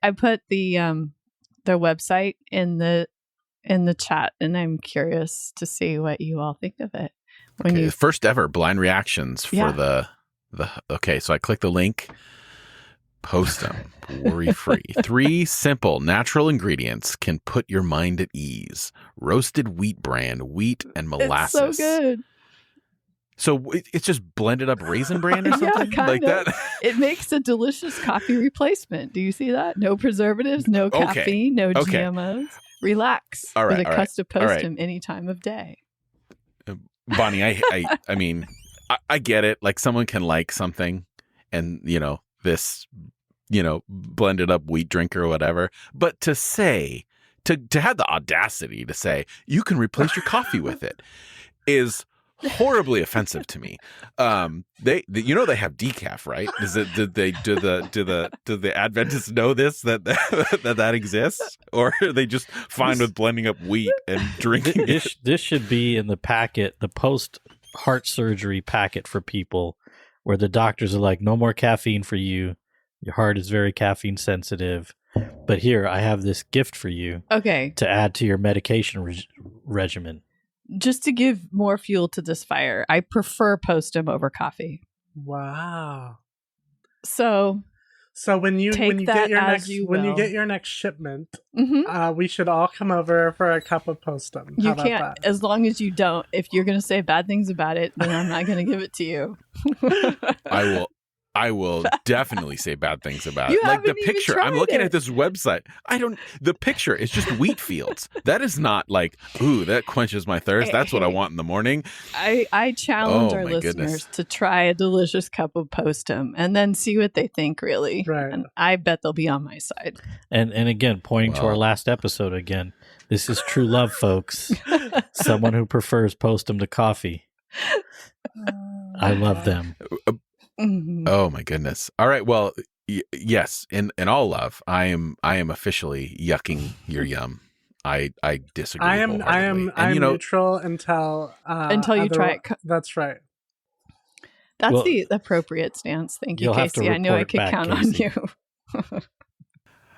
the their website in the chat, and I'm curious to see what you all think of it. The first ever blind reactions for the okay, so I click the link. Postum, worry-free. 3 simple natural ingredients can put your mind at ease. Roasted wheat bran, wheat, and molasses. It's so good. So it's just blended up raisin bran or something like kinda. that. It makes a delicious coffee replacement. Do you see that? No preservatives, no caffeine, no GMOs. Relax with a custom postum any time of day. Bonnie, I mean, I get it. Like someone can like something and, this, blended up wheat drink or whatever. But to say, to have the audacity to say you can replace your coffee with it is horribly offensive to me. They have decaf, right? Do the Adventists know this that exists, or are they just fine with blending up wheat and drinking it? This should be in the packet, the post heart surgery packet for people, where the doctors are like, no more caffeine for you. Your heart is very caffeine sensitive. But here, I have this gift for you. Okay. To add to your medication regimen. Just to give more fuel to this fire, I prefer postum over coffee. Wow. So when you get your next shipment, we should all come over for a cup of postum. You can't, as long as you don't. If you're going to say bad things about it, then I'm not going to give it to you. I will definitely say bad things about it. Like the picture, I'm looking at this website. The picture is just wheat fields. That is not like, ooh, that quenches my thirst. That's what I want in the morning. I challenge our listeners to try a delicious cup of postum and then see what they think, really. Right. And I bet they'll be on my side. And again, pointing to our last episode again, this is true love, folks. Someone who prefers postum to coffee. I love them. Oh my goodness! All right, well, yes. In all love, I am officially yucking your yum. I disagree. I am neutral until you try it. That's right. That's the appropriate stance. Thank you, Casey. I know I could count on you.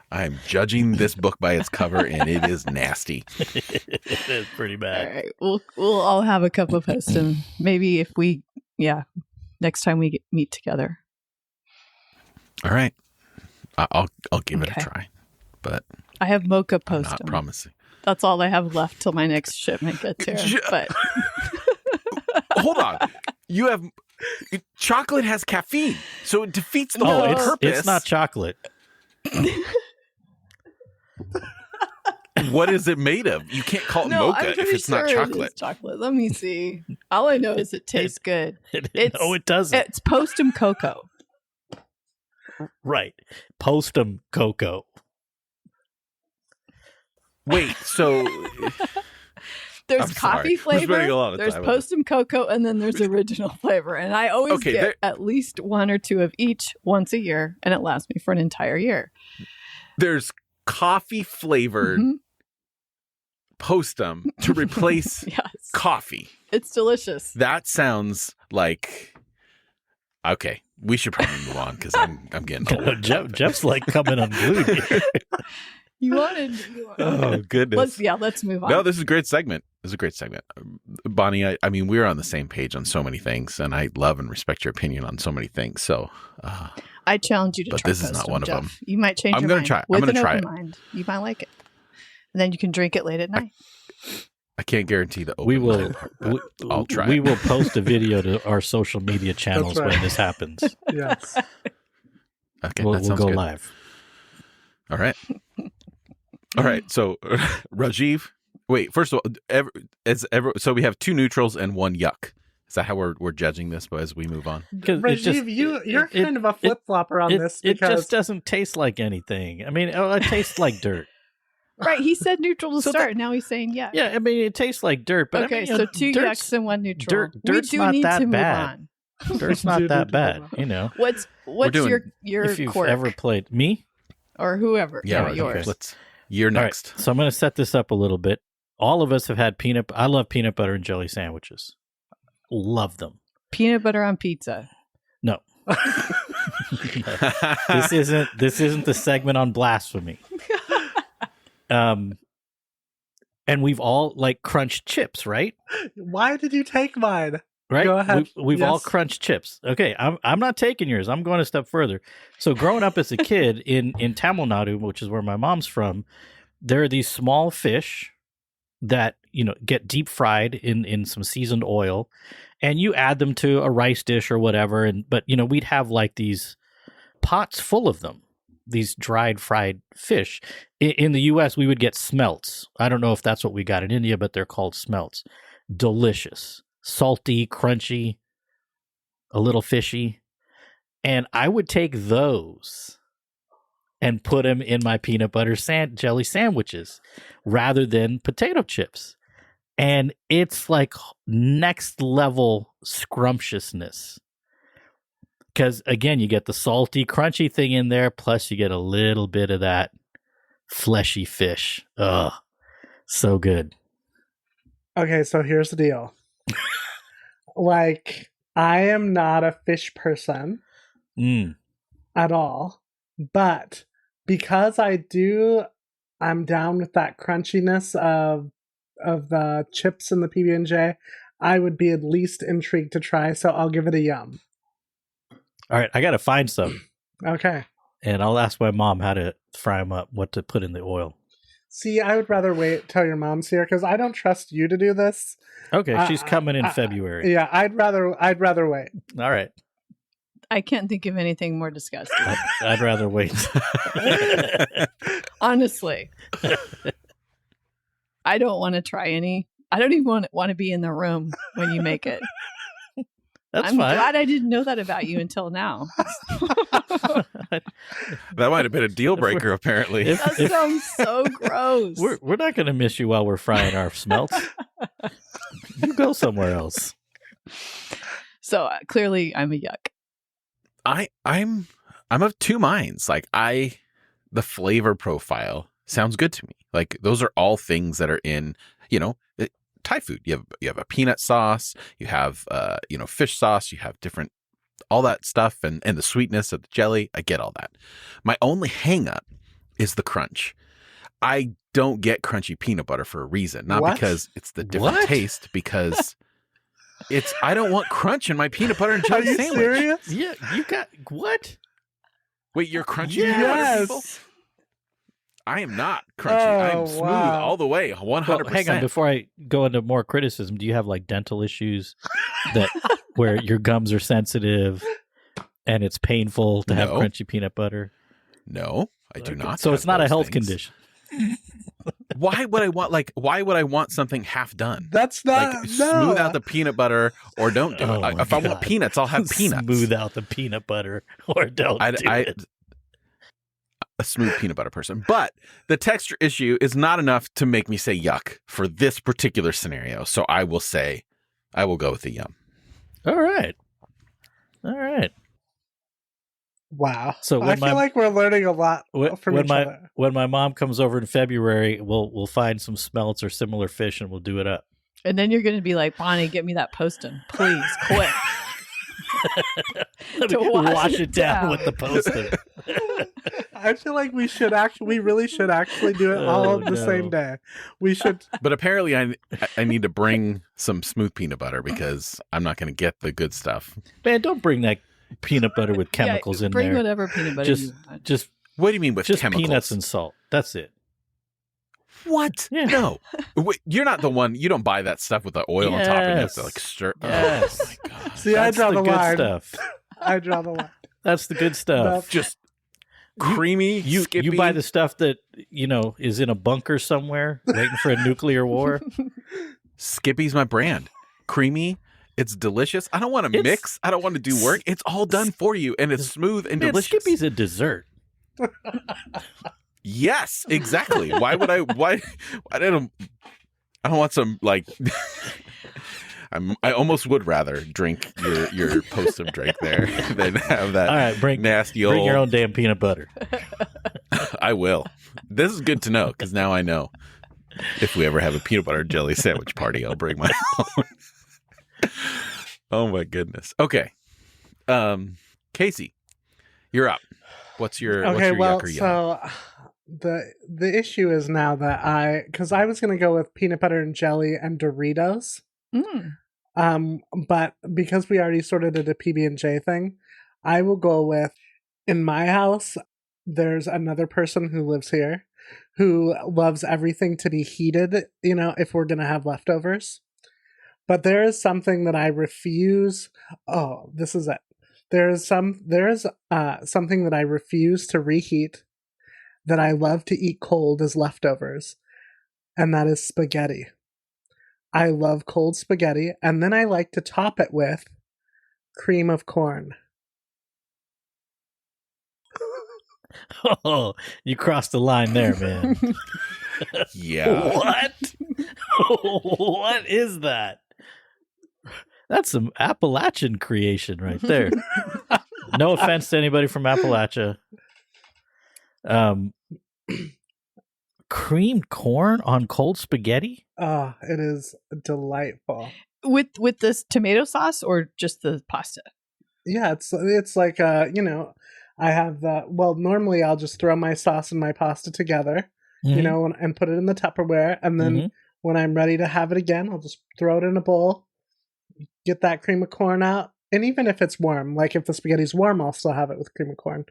I am judging this book by its cover, and it is nasty. It is pretty bad. All right, we'll all have a cup of postum. Maybe if we, next time we meet together. All right. I'll give it a try. But I have mocha postum. Not promising. That's all I have left till my next shipment gets here. But hold on. You have chocolate has caffeine, so it defeats the whole purpose. It's not chocolate. What is it made of? You can't call it mocha if it's not chocolate. It is chocolate. Let me see. All I know is it tastes good. No, it doesn't. It's postum cocoa. Right. Postum cocoa. Wait, so there's coffee flavor, there's postum cocoa, and then there's original flavor. And I always get at least one or two of each once a year, and it lasts me for an entire year. There's coffee flavored postum to replace coffee. It's delicious. That sounds like okay. We should probably move on because I'm getting old. Jeff's like coming unglued here. You wanted. Oh goodness. Let's move on. No, this is a great segment. Bonnie, I mean, we're on the same page on so many things, and I love and respect your opinion on so many things. So, I challenge you to try. But this is not one of them. You might change your mind. I'm going to try it. Mind. You might like it, and then you can drink it late at night. I can't guarantee the open I'll try. We will post a video to our social media channels when this happens. Yes. Okay, we'll go good. Live. All right. All right. So, Rajeev. Wait. First of all, so we have two neutrals and one yuck. Is that how we're judging this? But as we move on, Rajeev, you're kind of a flip flopper on this. Because it just doesn't taste like anything. I mean, it tastes like dirt. Right, he said neutral to start. Now he's saying yuck. Yeah, I mean, it tastes like dirt. But okay, I mean, so two yucks and one neutral. Dirt's not that bad. Dirt's not that bad. You know. What's your if you've quirk? ever played me or whoever? Yeah, yours. You're next. Right, so I'm going to set this up a little bit. All of us have had I love peanut butter and jelly sandwiches. Love them. Peanut butter on pizza. No. This isn't the segment on blasphemy. And we've all crunched chips, right? Why did you take mine? Right? Go ahead. We've all crunched chips. Okay, I'm not taking yours. I'm going a step further. So growing up as a kid in Tamil Nadu, which is where my mom's from, there are these small fish that get deep fried in some seasoned oil, and you add them to a rice dish or whatever. But we'd have like these pots full of them, these dried fried fish. In the U.S., we would get smelts. I don't know if that's what we got in India, but they're called smelts. Delicious, salty, crunchy, a little fishy. And I would take those and put them in my peanut butter jelly sandwiches rather than potato chips. And it's like next level scrumptiousness. Because, again, you get the salty, crunchy thing in there, plus you get a little bit of that fleshy fish. Ugh, so good. Okay, so here's the deal. Like, I am not a fish person at all, but because I'm down with that crunchiness of the chips and the PB&J, I would be at least intrigued to try, so I'll give it a yum. All right, I got to find some. Okay. And I'll ask my mom how to fry them up, what to put in the oil. See, I would rather wait till your mom's here because I don't trust you to do this. Okay, she's coming in February. Yeah, I'd rather wait. All right. I can't think of anything more disgusting. I'd rather wait. Honestly. I don't want to try any. I don't even want to be in the room when you make it. That's I'm fine. glad I didn't know that about you until now. That might have been a deal breaker, apparently. That sounds so gross. We're not going to miss you while we're frying our smelts. You go somewhere else. So clearly, I'm a yuck. I'm of two minds. Like the flavor profile sounds good to me. Like those are all things that are in, Thai food. You have a peanut sauce, you have fish sauce, you have different all that stuff and the sweetness of the jelly. I get all that. My only hang up is the crunch. I don't get crunchy peanut butter for a reason, not because it's the different taste, because I don't want crunch in my peanut butter and jelly sandwich. Are you serious? Yeah, you got what? Wait, you're crunchy Yes. peanut butter people? I am not crunchy. I am smooth all the way, 100%. Well, hang on, before I go into more criticism, do you have like dental issues where your gums are sensitive and it's painful to have crunchy peanut butter? No, I do not. So it's not a health condition. Why would I want something half done? That's not like smooth out the peanut butter or don't do it. If I want peanuts, I'll have peanuts. Smooth out the peanut butter or don't do it. A smooth peanut butter person. But the texture issue is not enough to make me say yuck for this particular scenario. So I will go with the yum. All right. Wow. So I feel like we're learning a lot from each other. When my mom comes over in February, we'll find some smelts or similar fish and we'll do it up. And then you're going to be like, Bonnie, get me that Poston, please, quick. to wash it down with the Poston. I feel like we really should actually do it all on the same day. We should. But apparently I need to bring some smooth peanut butter because I'm not going to get the good stuff. Man, don't bring that peanut butter with chemicals in there. Bring whatever peanut butter you want. Just what do you mean with just chemicals? Peanuts and salt. That's it. What? Yeah. No. Wait, you're not the one. You don't buy that stuff with the oil on top and you have to like stir. Yes. Oh my God. See, I draw the line. Stuff. I draw the line. That's the good stuff. Just creamy. You buy the stuff that is in a bunker somewhere waiting for a nuclear war. Skippy's my brand. Creamy. It's delicious. I don't want to mix. I don't want to do work. It's all done for you, and it's smooth and delicious. Skippy's a dessert. Yes, exactly. Why would I? Why didn't I don't want some like. I almost would rather drink your Postum drink there than have that. All right, nasty old. Bring your own damn peanut butter. I will. This is good to know because now I know if we ever have a peanut butter jelly sandwich party, I'll bring my own. Oh my goodness. Okay. Casey, you're up. What's your yuck or yum? So the issue is now that because I was going to go with peanut butter and jelly and Doritos. But because we already sort of did a PB&J thing, I will go with, in my house, there's another person who lives here who loves everything to be heated, if we're going to have leftovers. But there is something that I refuse. Oh, this is it. There is something that I refuse to reheat that I love to eat cold as leftovers, and that is spaghetti. I love cold spaghetti, and then I like to top it with cream of corn. Oh, you crossed the line there, man. Yeah. What? What is that? That's some Appalachian creation right there. No offense to anybody from Appalachia. Creamed corn on cold spaghetti? Oh, it is delightful. With this tomato sauce or just the pasta? Yeah, it's like I have normally I'll just throw my sauce and my pasta together, and put it in the Tupperware, and then when I'm ready to have it again, I'll just throw it in a bowl, get that cream of corn out, and even if it's warm, like if the spaghetti's warm, I'll still have it with cream of corn.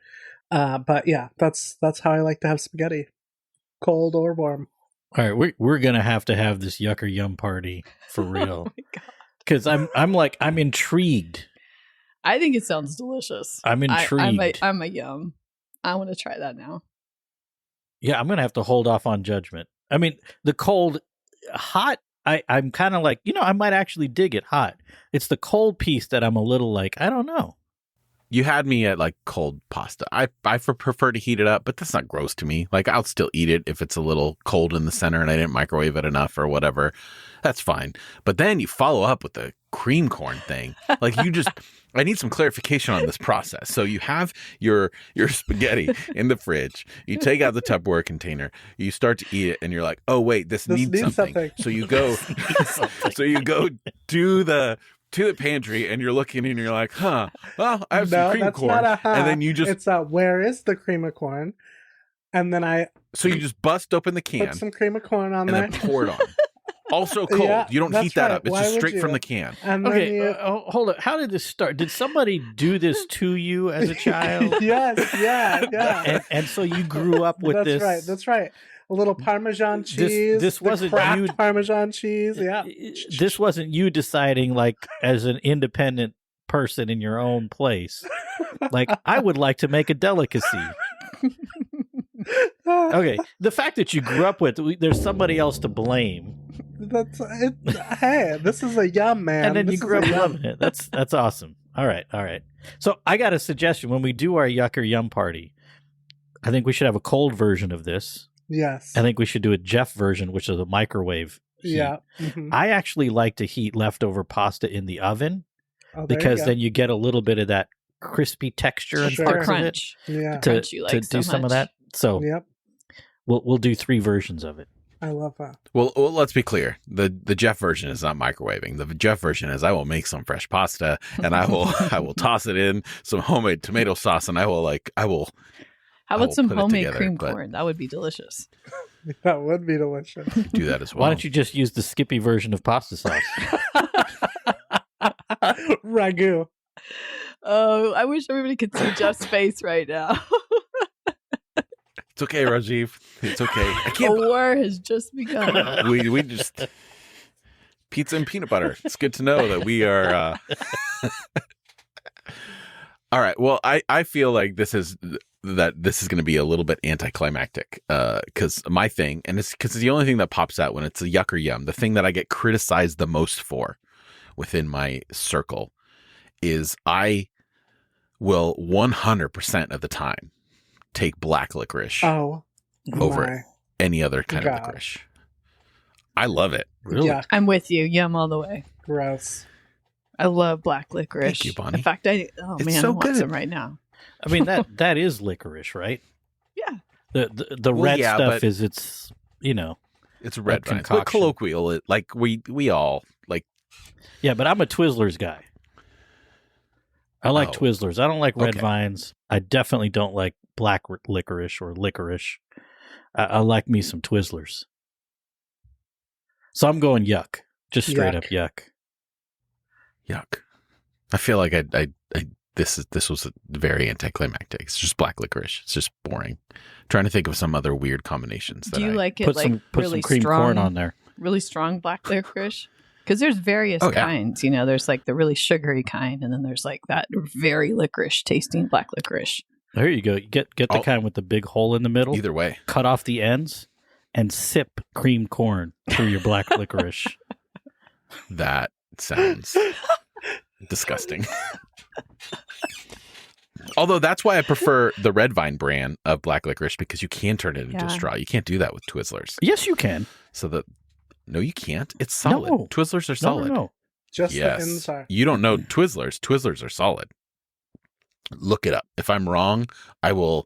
But yeah, that's how I like to have spaghetti, cold or warm. All right, we're gonna have to have this yuck or yum party for real, because I'm intrigued. I think it sounds delicious. I'm intrigued. I'm a yum. I want to try that now. Yeah, I'm gonna have to hold off on judgment. I mean, the cold, hot. I'm kind of like, I might actually dig it hot. It's the cold piece that I'm a little like, I don't know. You had me at like cold pasta. I prefer to heat it up, but that's not gross to me. Like I'll still eat it if it's a little cold in the center and I didn't microwave it enough or whatever. That's fine. But then you follow up with the cream corn thing. Like I need some clarification on this process. So you have your spaghetti in the fridge. You take out the Tupperware container. You start to eat it, and you're like, "Oh wait, this needs something." So you go, to the pantry, and you're looking, and you're like, "Huh? Well, I have some cream corn." Not a and then you just it's where is the cream of corn? And then so you just bust open the can, put some cream of corn on and there, then pour it on. Also cold. Yeah, you don't heat that up. It's Why just would straight you? from the can. And Okay, hold on. How did this start? Did somebody do this to you as a child? Yes, yeah. And so you grew up with this. That's right. A little Parmesan cheese. This wasn't Kraft you. Parmesan cheese. Yeah. This wasn't you deciding, like, as an independent person in your own place. Like, I would like to make a delicacy. Okay, the fact that you grew up with, there's somebody else to blame. That's it. Hey, this is a yum, man. And then this you grew up loving it. That's awesome. All right. So I got a suggestion. When we do our yuck or yum party, I think we should have a cold version of this. Yes. I think we should do a Jeff version, which is a microwave heat. Yeah. Mm-hmm. I actually like to heat leftover pasta in the oven because then you get a little bit of that crispy texture and Sure. Crunch. Yeah. to like do some of that. So Yep. we'll do 3 versions of it. I love that. Well, let's be clear. The Jeff version is not microwaving. The Jeff version is I will make some fresh pasta and I will toss it in some homemade tomato sauce and I will. How about some homemade cream corn? That would be delicious. That would be delicious. Do that as well. Why don't you just use the Skippy version of pasta sauce? Ragu. Oh, I wish everybody could see Jeff's face right now. It's okay, Rajeev. It's okay. I The can't. war has just begun. We just pizza and peanut butter. It's good to know that we are. All right. Well, I feel like this is going to be a little bit anticlimactic because my thing, and it's because it's the only thing that pops out when it's a yuck or yum. The thing that I get criticized the most for within my circle is I will 100% of the time take black licorice over any other kind of licorice. I love it. Really? Yeah. I'm with you. Yum all the way. Gross. I love black licorice. Thank you, Bonnie. In fact, I want good. some right now. I mean that is licorice, right? Yeah. The red stuff is it's red vines. But concoction. colloquial, like we all like. Yeah, but I'm a Twizzlers guy. I like Twizzlers. I don't like red vines. I definitely don't like black licorice or licorice. I like me some Twizzlers. So I'm going yuck. Just straight up yuck. Yuck. I feel like I this was very anticlimactic. It's just black licorice. It's just boring. Trying to think of some other weird combinations. Do you like it put like put really some cream strong, corn on there. really strong black licorice? Because there's various kinds. You know, there's like the really sugary kind, and then there's like that very licorice tasting black licorice. There you go. Get the kind with the big hole in the middle. Either way. Cut off the ends and sip cream corn through your black licorice. That sounds disgusting. Although that's why I prefer the Red Vine brand of black licorice, because you can turn it into a straw. You can't do that with Twizzlers. Yes, you can. No, you can't. It's solid. No. Twizzlers are solid. No. Just yes. the ends are. You don't know Twizzlers. Twizzlers are solid. Look it up. If I'm wrong, I don't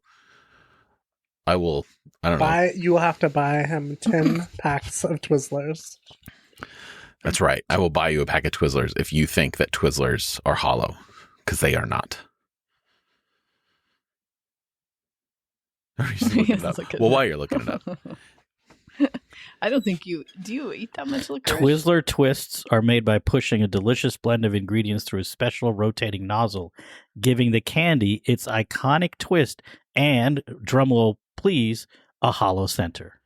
know. You will have to buy him 10 packs of Twizzlers. That's right. I will buy you a pack of Twizzlers if you think that Twizzlers are hollow, because they are not. Well, while you're looking it up. I don't think do you eat that much licorice? Twizzler twists are made by pushing a delicious blend of ingredients through a special rotating nozzle, giving the candy its iconic twist and, drumroll please, a hollow center.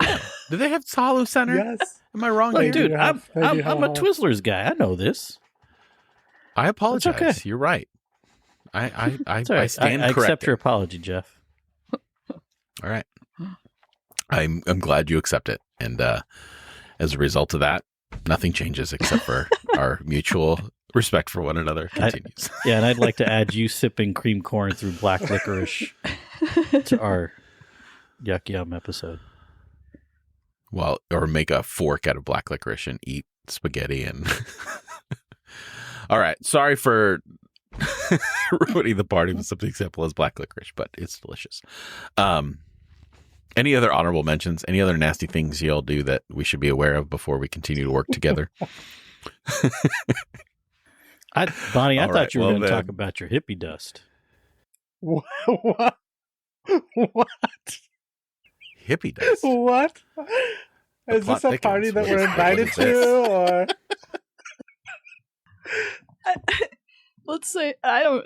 Do they have hollow center? Yes. Am I wrong Look, here? dude, I'm a Twizzlers guy. I know this. I apologize. Okay. You're right. I It's all right. stand I accept corrected. your apology, Jeff. All right. I'm glad you accept it. And as a result of that, nothing changes except for our mutual respect for one another continues. And I'd like to add you sipping cream corn through black licorice to our Yuck Yum episode. Well, or make a fork out of black licorice and eat spaghetti and... All right. Sorry for ruining the party with something simple as black licorice, but it's delicious. Any other honorable mentions? Any other nasty things y'all do that we should be aware of before we continue to work together? Bonnie, I All thought you were right, going to talk about your hippie dust. What? Hippie dust. What? Is plot this a thickens. party that What we're is invited this? to, or? Let's say what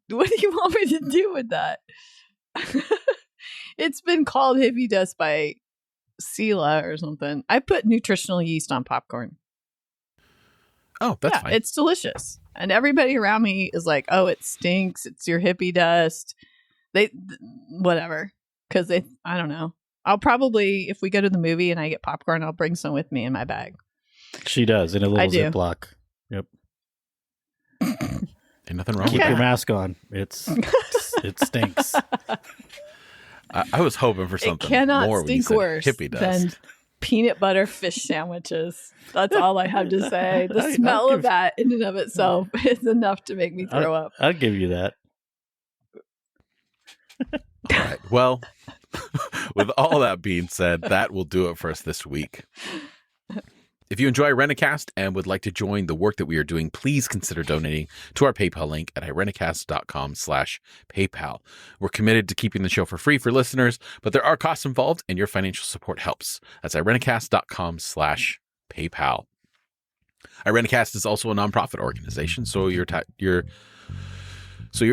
do you want me to do with that? It's been called hippie dust by Sela or something. I put nutritional yeast on popcorn. Oh, that's fine. It's delicious. And everybody around me is like, "Oh, it stinks. It's your hippie dust." Whatever. Cuz I don't know. I'll probably, if we go to the movie and I get popcorn, I'll bring some with me in my bag. She does, in a little I do. Ziploc. Yep. Ain't nothing wrong Keep with your that. mask on. It stinks. I was hoping for It something cannot more when you stink said worse hippie dust. than peanut butter fish sandwiches. That's all I have to say. The I'll smell give- of that in and of itself is enough to make me throw up. I'll give you that. All right. Well, with all that being said, that will do it for us this week. If you enjoy Irenicast and would like to join the work that we are doing, please consider donating to our PayPal link at irenicast.com/PayPal. We're committed to keeping the show for free for listeners, but there are costs involved and your financial support helps. That's irenicast.com/PayPal. Irenicast is also a nonprofit organization, so your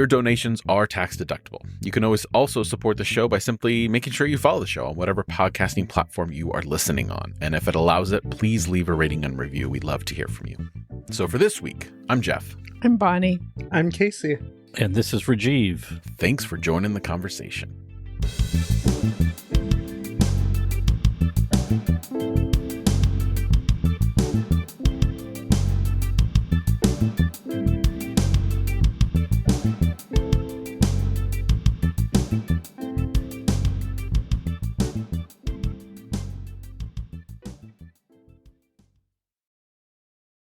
donations are tax deductible. You can always also support the show by simply making sure you follow the show on whatever podcasting platform you are listening on. And if it allows it, please leave a rating and review. We'd love to hear from you. So for this week, I'm Jeff. I'm Bonnie. I'm Casey. And this is Rajeev. Thanks for joining the conversation.